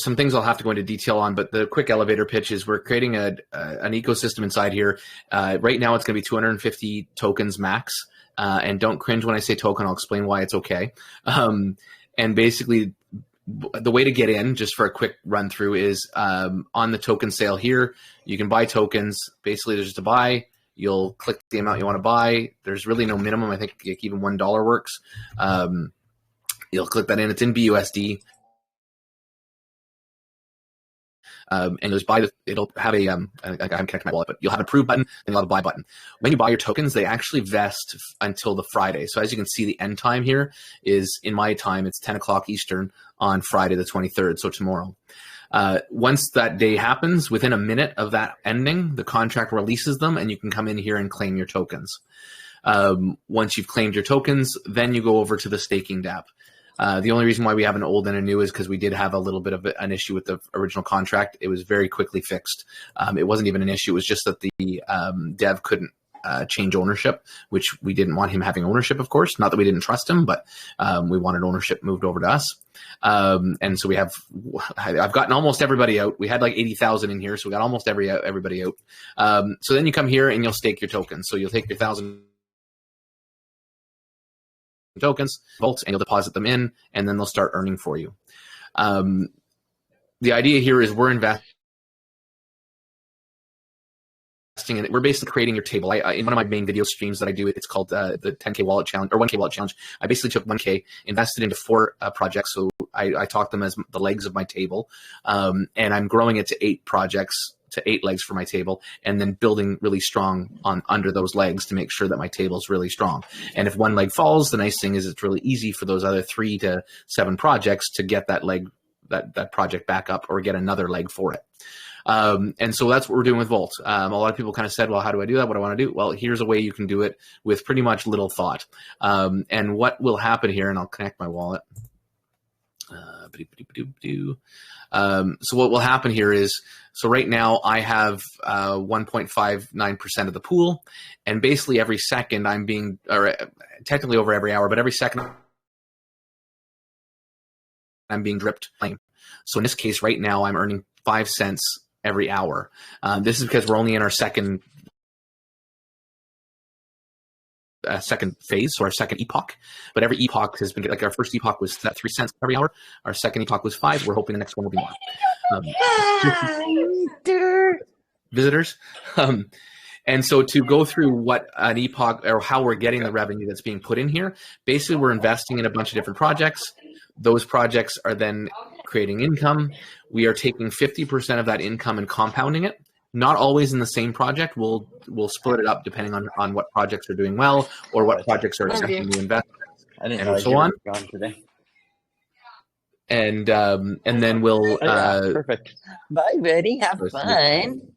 some things I'll have to go into detail on, but the quick elevator pitch is we're creating an ecosystem inside here. Right now it's going to be 250 tokens max, and don't cringe when I say token. I'll explain why it's okay. And basically, the way to get in, just for a quick run through, is on the token sale here. You can buy tokens. Basically, there's just a buy. You'll click the amount you want to buy. There's really no minimum. I think even $1 works. You'll click that in. It's in BUSD. And you'll just buy it'll have a, I haven't connected my wallet, but you'll have an approve button, then you'll have a buy button. When you buy your tokens, they actually vest until the Friday. So as you can see, the end time here is, in my time, it's 10 o'clock Eastern on Friday the 23rd, so tomorrow. Once that day happens, within a minute of that ending, the contract releases them and you can come in here and claim your tokens. Once you've claimed your tokens, then you go over to the staking dApp. The only reason why we have an old and a new is because we did have a little bit of an issue with the original contract. It was very quickly fixed. It wasn't even an issue. It was just that the dev couldn't change ownership, which we didn't want him having ownership, of course. Not that we didn't trust him, but we wanted ownership moved over to us. And so I've gotten almost everybody out. We had like 80,000 in here, so we got almost everybody out. So then you come here and you'll stake your tokens. So you'll take your 1,000 tokens, Volt, and you'll deposit them in, and then they'll start earning for you. The idea here is we're investing in it. We're basically creating your table. In one of my main video streams that I do, it's called the 10K wallet challenge or 1K wallet challenge. I basically took 1K, invested into 4 projects. So I taught them as the legs of my table, and I'm growing it to 8 projects, to 8 legs for my table, and then building really strong under those legs to make sure that my table is really strong. And if one leg falls, the nice thing is it's really easy for those other 3 to 7 projects to get that leg, that project back up or get another leg for it. And so that's what we're doing with Volt. A lot of people kind of said, well, how do I do that? What do I want to do? Well, here's a way you can do it with pretty much little thought. And what will happen here, and I'll connect my wallet. So what will happen here is, so right now I have 1.59% of the pool, and basically every second I'm being, or technically over every hour, but every second I'm being dripped claim. So in this case, right now I'm earning 5 cents every hour. This is because we're only in our second phase, so our second epoch. But every epoch has been, like, our first epoch was 3 cents every hour. Our second epoch was 5. We're hoping the next one will be more. Visitors. And so to go through what an epoch, or how we're getting the revenue that's being put in here, basically we're investing in a bunch of different projects. Those projects are then creating income. We are taking 50% of that income and compounding it. Not always in the same project. We'll split it up depending on what projects are doing well or what projects are accepting new investments, and so on. Today. And then we'll perfect. Bye, buddy. Have fun.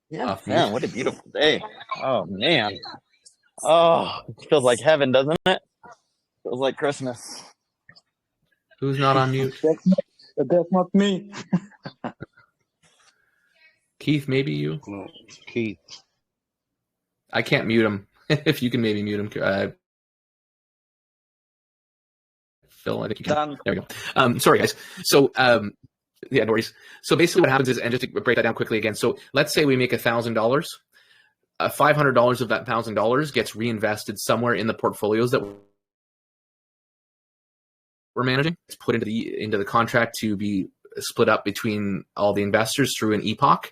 Yeah, man, what a beautiful day. Oh man. Oh, it feels like heaven, doesn't it? Feels like Christmas. Who's not on mute? That's not me. Keith, maybe you? No, Keith. I can't mute him. If you can maybe mute him. Phil, I think you can. Done. There we go. Sorry, guys. So, yeah, no worries. So basically what happens is, and just to break that down quickly again, so let's say we make $1,000. $500 of that $1,000 gets reinvested somewhere in the portfolios that we're managing. It's put into the contract to be split up between all the investors through an epoch.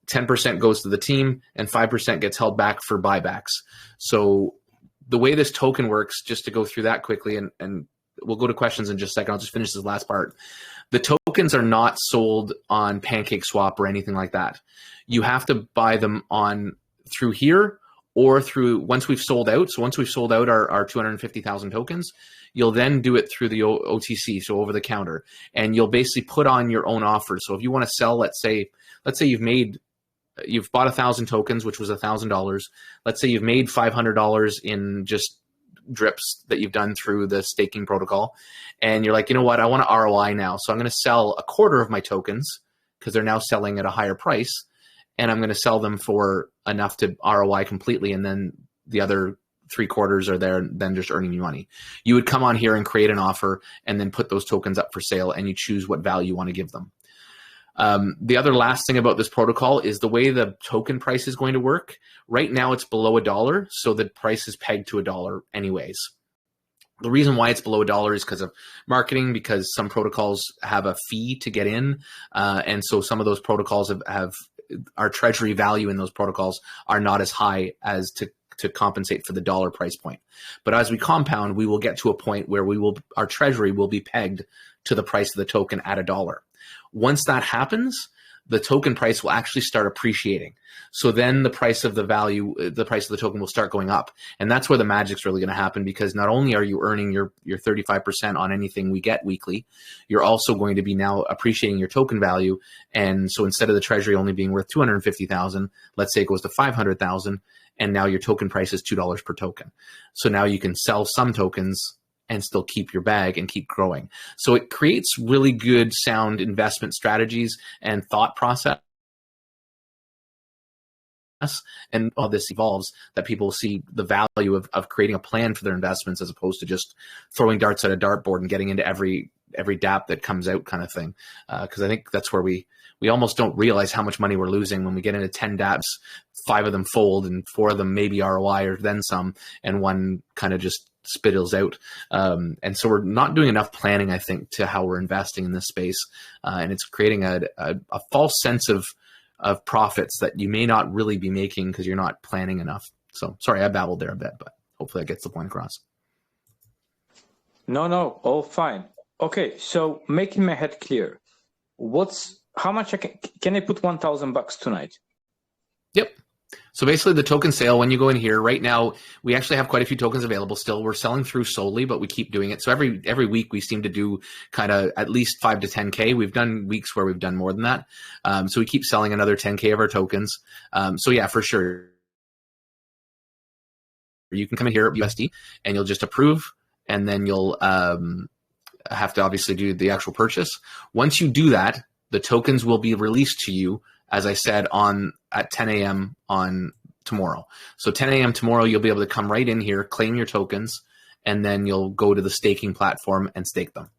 10% goes to the team and 5% gets held back for buybacks. So the way this token works, just to go through that quickly, and we'll go to questions in just a second. I'll just finish this last part. The tokens are not sold on PancakeSwap or anything like that. You have to buy them through here or through, once we've sold out. So once we've sold out our 250,000 tokens, you'll then do it through the OTC, so over the counter, and you'll basically put on your own offers. So if you want to sell, let's say you've bought 1,000 tokens, which was $1,000. Let's say you've made $500 in just drips that you've done through the staking protocol, and you're like, you know what, I want to ROI now, so I'm going to sell a quarter of my tokens because they're now selling at a higher price, and I'm going to sell them for enough to ROI completely, and then the other 3/4 are there then just earning you money. You would come on here and create an offer and then put those tokens up for sale, and you choose what value you want to give them. The other last thing about this protocol is the way the token price is going to work. Right now it's below $1, so the price is pegged to $1 anyways. The reason why it's below $1 is because of marketing, because some protocols have a fee to get in. And so some of those protocols have our treasury value in those protocols are not as high as to compensate for the dollar price point. But as we compound, we will get to a point where our treasury will be pegged to the price of the token at $1. Once that happens, the token price will actually start appreciating. So then the price of the token will start going up. And that's where the magic's really going to happen, because not only are you earning your 35% on anything we get weekly, you're also going to be now appreciating your token value. And so instead of the treasury only being worth 250,000, let's say it goes to 500,000, and now your token price is $2 per token. So now you can sell some tokens and still keep your bag and keep growing. So it creates really good, sound investment strategies and thought process. And all this evolves, that people see the value of creating a plan for their investments as opposed to just throwing darts at a dartboard and getting into every DApp that comes out kind of thing. Because I think that's where we almost don't realize how much money we're losing when we get into 10 DApps, 5 of them fold and 4 of them maybe ROI or then some, and one kind of just spittles out. And so we're not doing enough planning, I think, to how we're investing in this space. And it's creating a false sense of profits that you may not really be making because you're not planning enough. So sorry, I babbled there a bit, but hopefully that gets the point across. No, all fine. Okay, so making my head clear, how much can I put $1,000 tonight? Yep. So basically the token sale, when you go in here right now, we actually have quite a few tokens available still. We're selling through solely, but we keep doing it. So every week we seem to do kind of at least 5 to 10K. We've done weeks where we've done more than that. So we keep selling another 10K of our tokens. So yeah, for sure. You can come in here at USD and you'll just approve, and then you'll have to obviously do the actual purchase. Once you do that, the tokens will be released to you, as I said, at 10 a.m. on tomorrow. So 10 a.m. tomorrow, you'll be able to come right in here, claim your tokens, and then you'll go to the staking platform and stake them.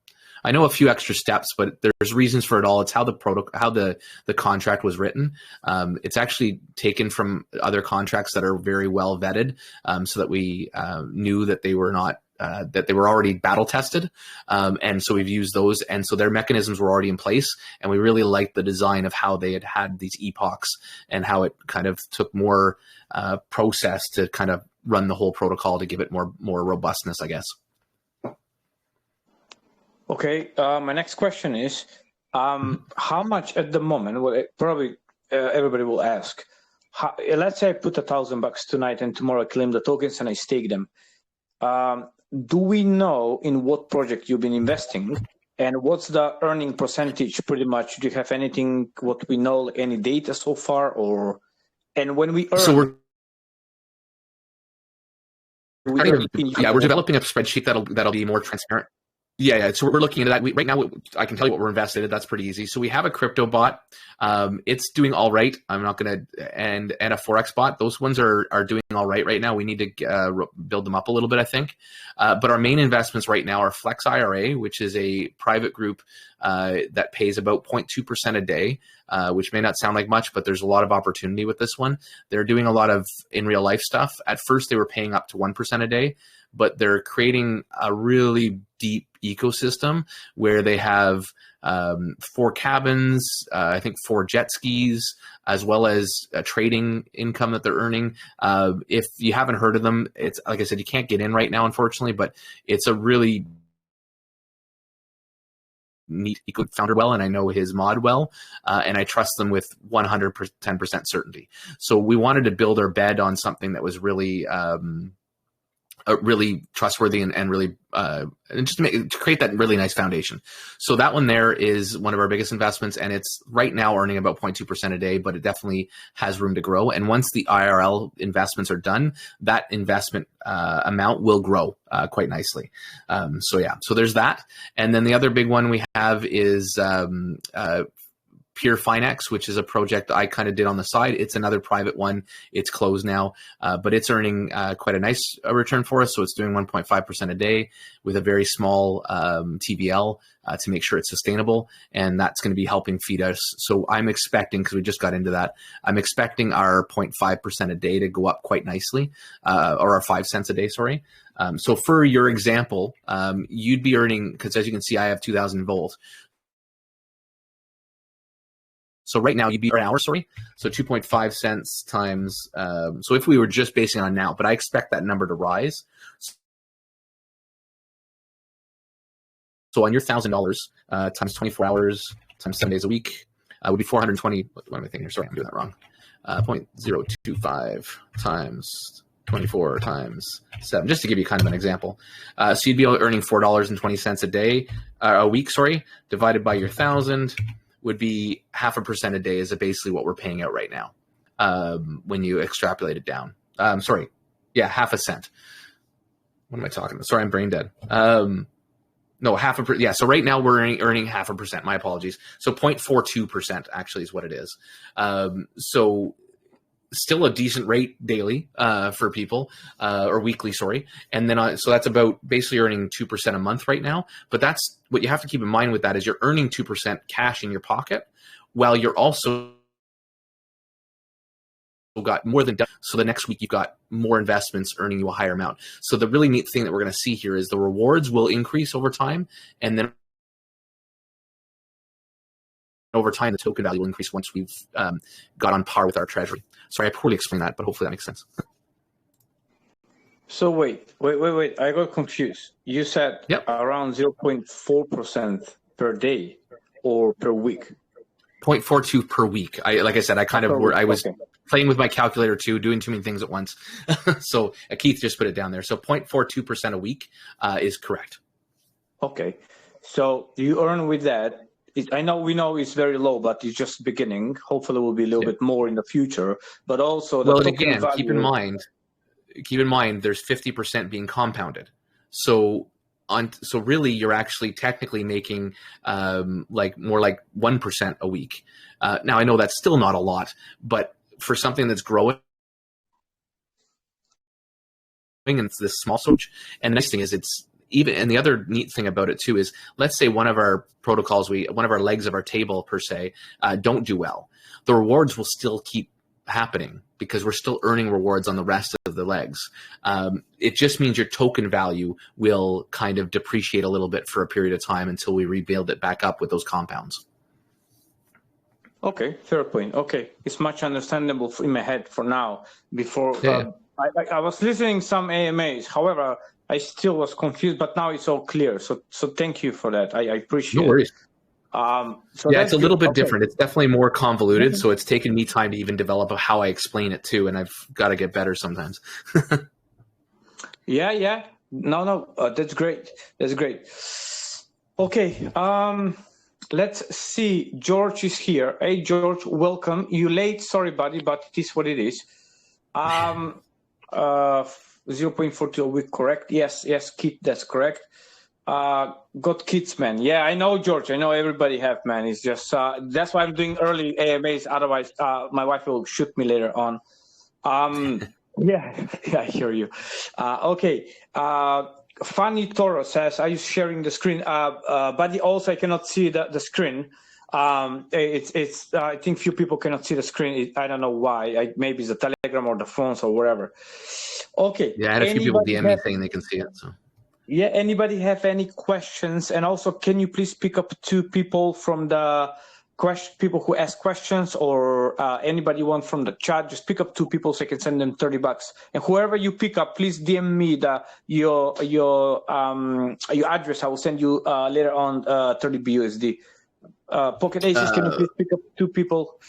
I know a few extra steps, but there's reasons for it all. It's how the contract was written. It's actually taken from other contracts that are very well vetted, so that we knew that they were not that they were already battle tested. And so we've used those. And so their mechanisms were already in place. And we really liked the design of how they had these epochs and how it kind of took more process to kind of run the whole protocol to give it more robustness, I guess. Okay. My next question is, how much at the moment, well, probably everybody will ask, let's say I put $1,000 tonight and tomorrow I claim the tokens and I stake them. Do we know in what project you've been investing, and what's the earning percentage pretty much? Do you have anything, what we know, any data so far, and when we earn? So we're developing a spreadsheet that'll be more transparent. Yeah. So we're looking into that. Right now, I can tell you what we're invested in. That's pretty easy. So we have a crypto bot. It's doing all right. I'm not going to, and a Forex bot. Those ones are doing all right now. We need to build them up a little bit, I think. But our main investments right now are Flex IRA, which is a private group that pays about 0.2% a day, which may not sound like much, but there's a lot of opportunity with this one. They're doing a lot of in real life stuff. At first, they were paying up to 1% a day, but they're creating a really deep ecosystem where they have 4 cabins, I think 4 jet skis, as well as a trading income that they're earning. If you haven't heard of them, it's like I said, you can't get in right now, unfortunately, but it's a really neat founder well, and I know his mod well, and I trust them with 110% certainty. So we wanted to build our bed on something that was really really trustworthy and really and just to create that really nice foundation. So that one there is one of our biggest investments, and it's right now earning about 0.2% a day, but it definitely has room to grow. And once the IRL investments are done, that investment amount will grow quite nicely. So there's that. And then the other big one we have is Pure Finex, which is a project I kind of did on the side. It's another private one. It's closed now, but it's earning quite a nice return for us. So it's doing 1.5% a day with a very small TVL to make sure it's sustainable. And that's going to be helping feed us. So I'm expecting, because we just got into that, I'm expecting our 0.5% a day to go up quite nicely, or our 5 cents a day, sorry. So for your example, you'd be earning, because as you can see, I have 2000 volt. So right now you'd be an hour, sorry. So 2.5 cents times, so if we were just basing on now, but I expect that number to rise. So on your $1,000 times 24 hours times 7 days a week would be 420. What am I thinking here? Sorry, I'm doing that wrong. 0.025 times 24 times 7, just to give you kind of an example. So you'd be earning $4.20 a day, a week, sorry, divided by your 1,000 would be 0.5% a day is basically what we're paying out right now when you extrapolate it down. Sorry, yeah, 0.5 cent. What am I talking about? Sorry, I'm brain dead. No, 0.5%. Yeah, so right now we're earning 0.5%. My apologies. So 0.42% actually is what it is. So still a decent rate daily for people, or weekly, sorry. And then so that's about basically earning 2% a month right now. But that's what you have to keep in mind with that is you're earning 2% cash in your pocket while you're also got more than done. So the next week you've got more investments earning you a higher amount. So the really neat thing that we're going to see here is the rewards will increase over time, and then over time the token value will increase once we've got on par with our treasury. Sorry, I poorly explained that, but hopefully that makes sense. So wait. I got confused. You said around 0.4% per day or per week? 0.42 per week. Like I said, I was playing with my calculator too, doing too many things at once. So Keith just put it down there. So 0.42% a week is correct. Okay. So you earn with that. We know it's very low, but it's just beginning. Hopefully, it will be a little bit more in the future. But also, again, keep in mind, there's 50% being compounded. So really, you're actually technically making more like 1% a week. Now, I know that's still not a lot, but for something that's growing, and it's this small switch. And the nice thing is and the other neat thing about it too is, let's say one of our protocols, one of our legs of our table per se, don't do well. The rewards will still keep happening because we're still earning rewards on the rest of the legs. It just means your token value will kind of depreciate a little bit for a period of time until we rebuild it back up with those compounds. Okay, fair point. Okay, it's much understandable in my head for now. Before I was listening some AMAs, however, I still was confused, but now it's all clear. So thank you for that. I appreciate it. No worries. So it's a little bit different. It's definitely more convoluted, so it's taken me time to even develop how I explain it too, and I've got to get better sometimes. Yeah. No, that's great. That's great. Okay, let's see. George is here. Hey, George, welcome. You late? Sorry, buddy, but it is what it is. 0.42 a week, correct? Yes, Kit, that's correct. Got kids, man. Yeah, I know, George. I know everybody have, man. It's just that's why I'm doing early AMAs. Otherwise, my wife will shoot me later on. Yeah, I hear you. Okay. Fanny Toro says, "Are you sharing the screen?" Buddy, also I cannot see the screen. It's I think few people cannot see the screen. I don't know why. Maybe it's the Telegram or the phones or wherever. Okay. Yeah, I had a few people DM me saying they can see it. So. Yeah. Anybody have any questions? And also, can you please pick up 2 people from the people who ask questions, or anybody want from the chat? Just pick up 2 people so I can send them $30. And whoever you pick up, please DM me your address. I will send you later on 30 BUSD. Pocket Aces, can you please pick up 2 people?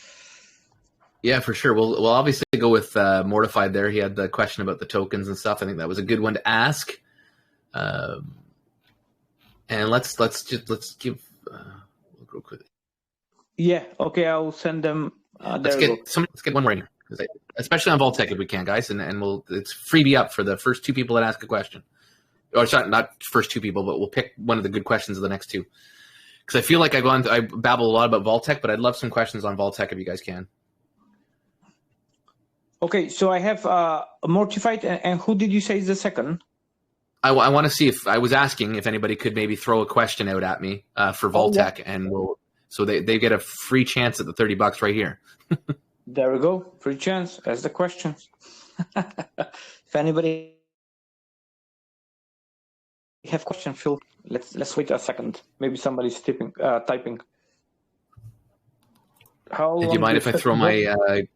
Yeah, for sure. We'll obviously go with Mortified there. He had the question about the tokens and stuff. I think that was a good one to ask. And let's give real quick. Yeah. Okay, I'll send them. Let's get one more in here, especially on Voltech if we can, guys. And it's freebie up for the first 2 people that ask a question. Or it's not first 2 people, but we'll pick one of the good questions of the next 2. Because I feel like I babble a lot about Voltech, but I'd love some questions on Voltech if you guys can. Okay, so I have Mortified, and who did you say is the second? I want to see if I was asking if anybody could maybe throw a question out at me for Voltech, and so they get a free chance at the $30 right here. There we go, free chance. That's the question. If anybody have question, Phil, let's wait a second. Maybe somebody's typing. Do you mind if I throw my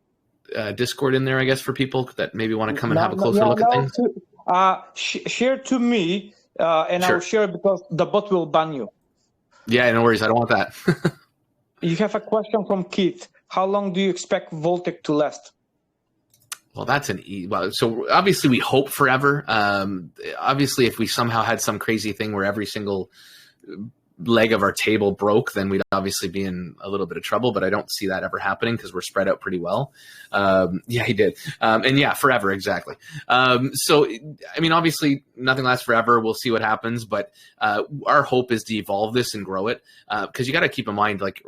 Discord in there? I guess for people that maybe want to come and have a closer look at things. Share to me, and Sure. I'll share because the bot will ban you. Yeah, no worries. I don't want that. You have a question from Keith. How long do you expect Voltech to last? Well, that's so obviously we hope forever. Obviously, if we somehow had some crazy thing where every single leg of our table broke, then we'd obviously be in a little bit of trouble, but I don't see that ever happening because we're spread out pretty well. Yeah, he did. And yeah, forever, exactly. So, I mean, obviously nothing lasts forever. We'll see what happens, but our hope is to evolve this and grow it because you got to keep in mind, like,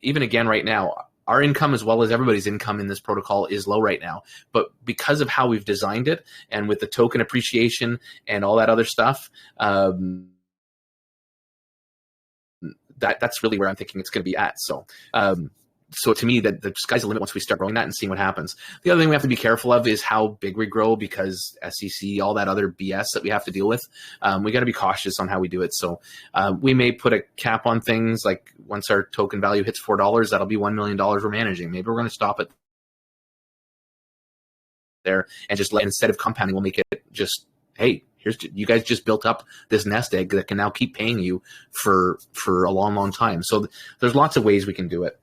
even again right now, our income as well as everybody's income in this protocol is low right now. But because of how we've designed it and with the token appreciation and all that other stuff, that's really where I'm thinking it's going to be at. So, so to me, that the sky's the limit once we start growing that and seeing what happens. The other thing we have to be careful of is how big we grow because SEC, all that other BS that we have to deal with. We got to be cautious on how we do it. So we may put a cap on things like once our token value hits $4, that'll be $1 million we're managing. Maybe we're going to stop it there and just instead of compounding, we'll make it just, hey, you guys just built up this nest egg that can now keep paying you for a long, long time. So there's lots of ways we can do it.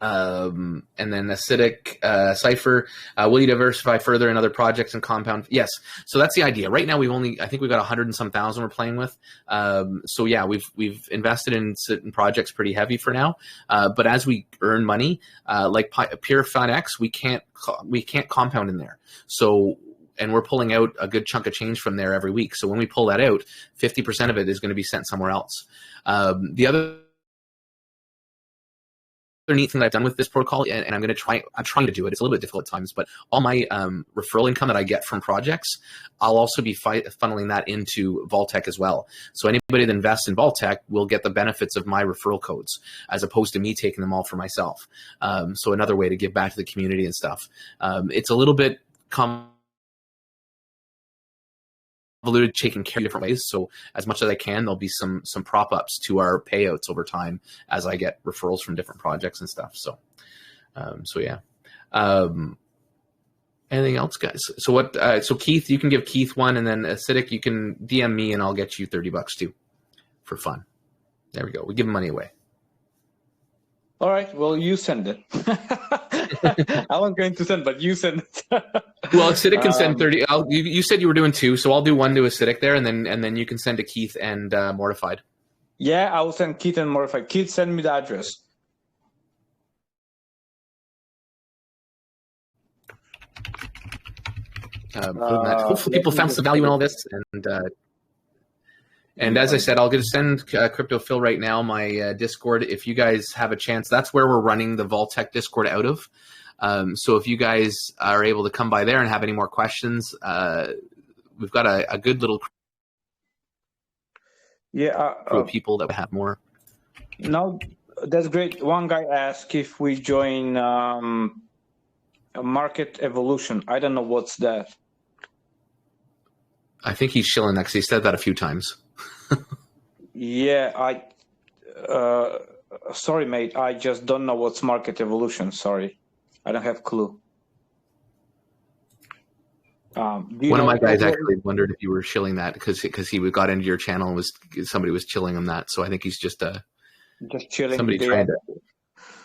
And then acidic cipher, will you diversify further in other projects and compound? Yes. So that's the idea. Right now I think we've got 100 and some thousand we're playing with. So yeah, we've invested in certain projects pretty heavy for now. But as we earn money, like Purified X, we can't compound in there. So, and we're pulling out a good chunk of change from there every week. So when we pull that out, 50% of it is going to be sent somewhere else. The other neat thing that I've done with this protocol, and I'm trying to do it. It's a little bit difficult at times, but all my referral income that I get from projects, I'll also be funneling that into Voltech as well. So anybody that invests in Voltech will get the benefits of my referral codes as opposed to me taking them all for myself. So another way to give back to the community and stuff. It's a little bit convoluted, taking care of different ways. So as much as I can, there'll be some prop ups to our payouts over time as I get referrals from different projects and stuff. So, so yeah. Anything else, guys? So what? So Keith, you can give Keith one, and then Acidic, you can DM me, and I'll get you $30 too, for fun. There we go. We give money away. All right. Well, you send it. I wasn't going to send, but you send it. Well, Acidic can send 30. You said you were doing 2, so I'll do 1 to Acidic there, and then you can send to Keith and Mortified. Yeah, I will send Keith and Mortified. Keith, send me the address. Hopefully, people found some value in all this, and as I said, I'll send Crypto Phil right now my Discord. If you guys have a chance, that's where we're running the Voltech Discord out of. So if you guys are able to come by there and have any more questions, we've got a good little crew of people that have more. No, that's great. One guy asked if we join a market evolution. I don't know what's that. I think he's chilling next. He said that a few times. Yeah, sorry, mate. I just don't know what's market evolution. Sorry, I don't have a clue. One of my guys actually wondered if you were shilling that because he got into your channel and somebody was chilling him that. So I think he's just chilling. Somebody trying to.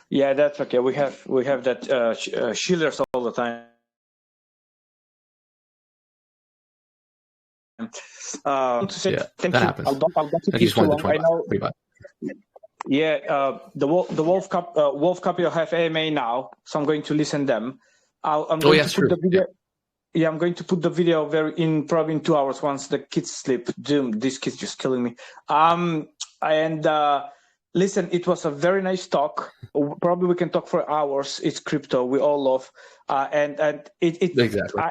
Yeah, that's okay. We have that shillers all the time. To say thank you. Happens. I'll get I just wanted the $20. Yeah, the Wolf Capital have AMA now, so I'm going to listen them. I'm going to put the video. Yeah, I'm going to put the video probably in 2 hours once the kids sleep. Doom, this kid's just killing me. And Listen, it was a very nice talk. Probably we can talk for hours. It's crypto. We all love, and Exactly.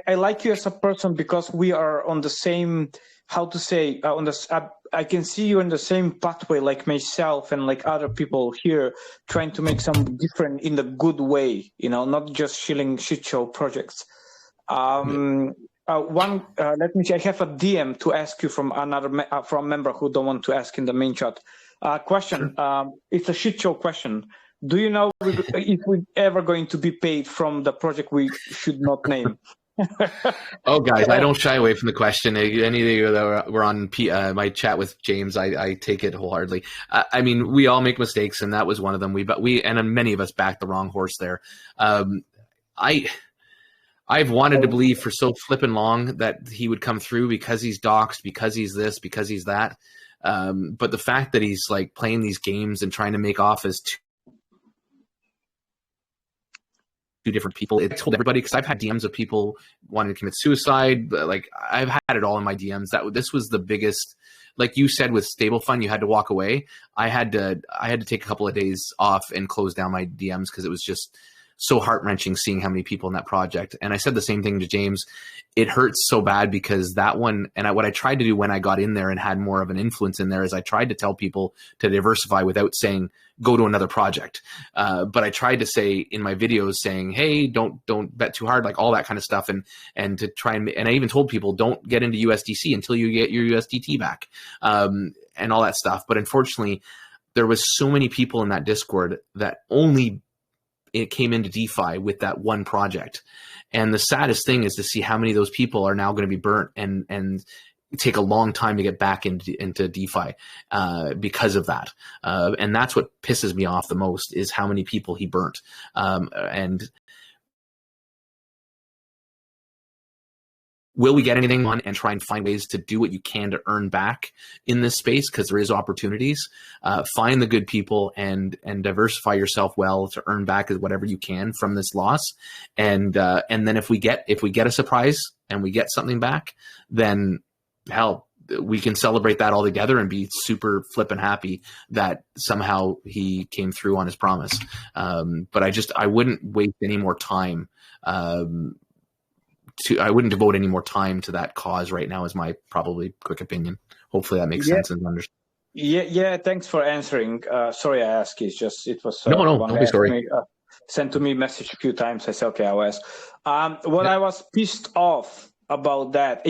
I like you as a person because we are on the same. How to say on the. I can see you in the same pathway like myself and like other people here, trying to make some different in the good way. You know, not just shit show projects. Let me see. I have a DM to ask you from from a member who don't want to ask in the main chat. Question. Sure. It's a shit show question. Do you know if we're ever going to be paid from the project we should not name? Oh, guys, I don't shy away from the question. Any of you that were on my chat with James, I take it wholeheartedly. I mean, we all make mistakes, and that was one of them. And many of us backed the wrong horse there. I've wanted to believe for so flippin' long that he would come through because he's doxxed, because he's this, because he's that. But the fact that he's like playing these games and trying to make off as two different people, it told everybody, because I've had DMs of people wanting to commit suicide. Like, I've had it all in my DMs. This was the biggest, like you said, with Stable Fund, you had to walk away. I had to take a couple of days off and close down my DMs because it was just so heart-wrenching seeing how many people in that project. And I said the same thing to James. It hurts so bad because that one, and what I tried to do when I got in there and had more of an influence in there is I tried to tell people to diversify without saying, go to another project. But I tried to say in my videos saying, hey, don't bet too hard, like all that kind of stuff. And to try and I even told people, don't get into USDC until you get your USDT back, and all that stuff. But unfortunately, there was so many people in that Discord that only it came into DeFi with that one project. And the saddest thing is to see how many of those people are now going to be burnt and take a long time to get back into DeFi because of that. And that's what pisses me off the most is how many people he burnt. And will we get anything on and try and find ways to do what you can to earn back in this space? Because there is opportunities. Find the good people and diversify yourself well to earn back whatever you can from this loss. And then if we get a surprise and we get something back, then hell, we can celebrate that all together and be super flippin' happy that somehow he came through on his promise. But I wouldn't waste any more time. I wouldn't devote any more time to that cause right now is my probably quick opinion. Hopefully that makes sense and understand. Yeah. Thanks for answering. Sorry I asked. It was no, don't be sorry. Sent to me message a few times. I said, okay, I'll ask. I was pissed off about that.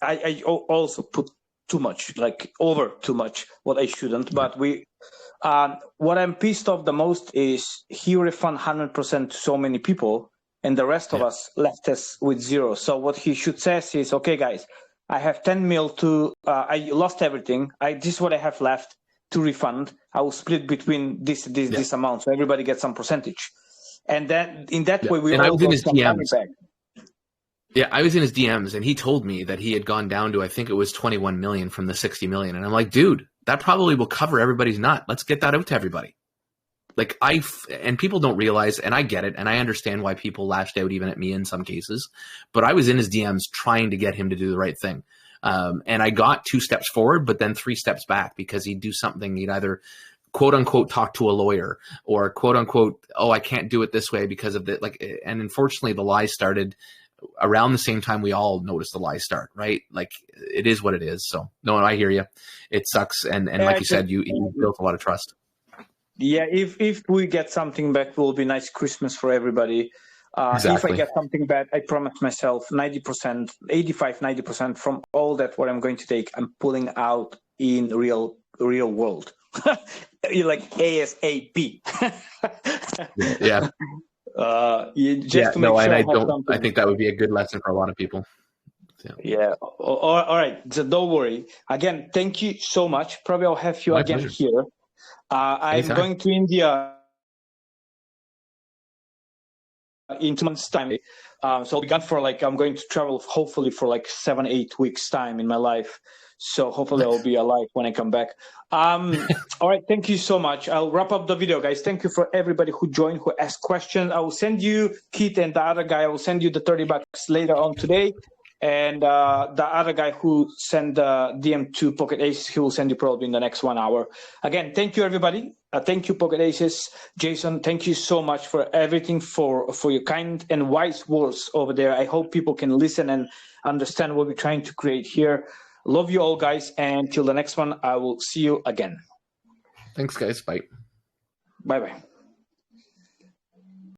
I also put too much, like over too much, what I shouldn't. But what I'm pissed off the most is he refund 100% to so many people. And the rest of us left us with zero. So what he should say is, okay, guys, I have 10 mil I lost everything. This is what I have left to refund. I will split between this amount. So everybody gets some percentage. And then in that way, we all got some money back. Yeah, I was in his DMs and he told me that he had gone down to, I think it was 21 million from the 60 million. And I'm like, dude, that probably will cover everybody's nut. Let's get that out to everybody. Like and people don't realize, and I get it, and I understand why people lashed out even at me in some cases, but I was in his DMs trying to get him to do the right thing. And I got 2 steps forward, but then 3 steps back because he'd do something. He'd either quote unquote talk to a lawyer or quote unquote, oh, I can't do it this way because of that. Like, and unfortunately the lies started around the same time we all noticed the lies start, right? Like it is what it is. So no, I hear you. It sucks. And like you said, you built a lot of trust. Yeah, if we get something back, it will be nice Christmas for everybody. Exactly. If I get something back, I promise myself 90%, 90% from all that what I'm going to take, I'm pulling out in real world. You're like ASAP. Yeah. I think that would be a good lesson for a lot of people. Yeah. All right. So don't worry. Again, thank you so much. Probably I'll have you My again pleasure. here. I'm going to India in 2 months' time. So I'll be gone I'm going to travel hopefully for 7-8 weeks' time in my life. So hopefully I'll be alive when I come back. All right. Thank you so much. I'll wrap up the video, guys. Thank you for everybody who joined, who asked questions. I will send you, Keith and the other guy, I will send you the $30 later on today. And the other guy who sent the DM to Pocket Aces, he will send you probably in the next 1 hour. Again, thank you, everybody. Thank you, Pocket Aces. Jason, thank you so much for everything, for your kind and wise words over there. I hope people can listen and understand what we're trying to create here. Love you all, guys. And till the next one, I will see you again. Thanks, guys. Bye. Bye-bye.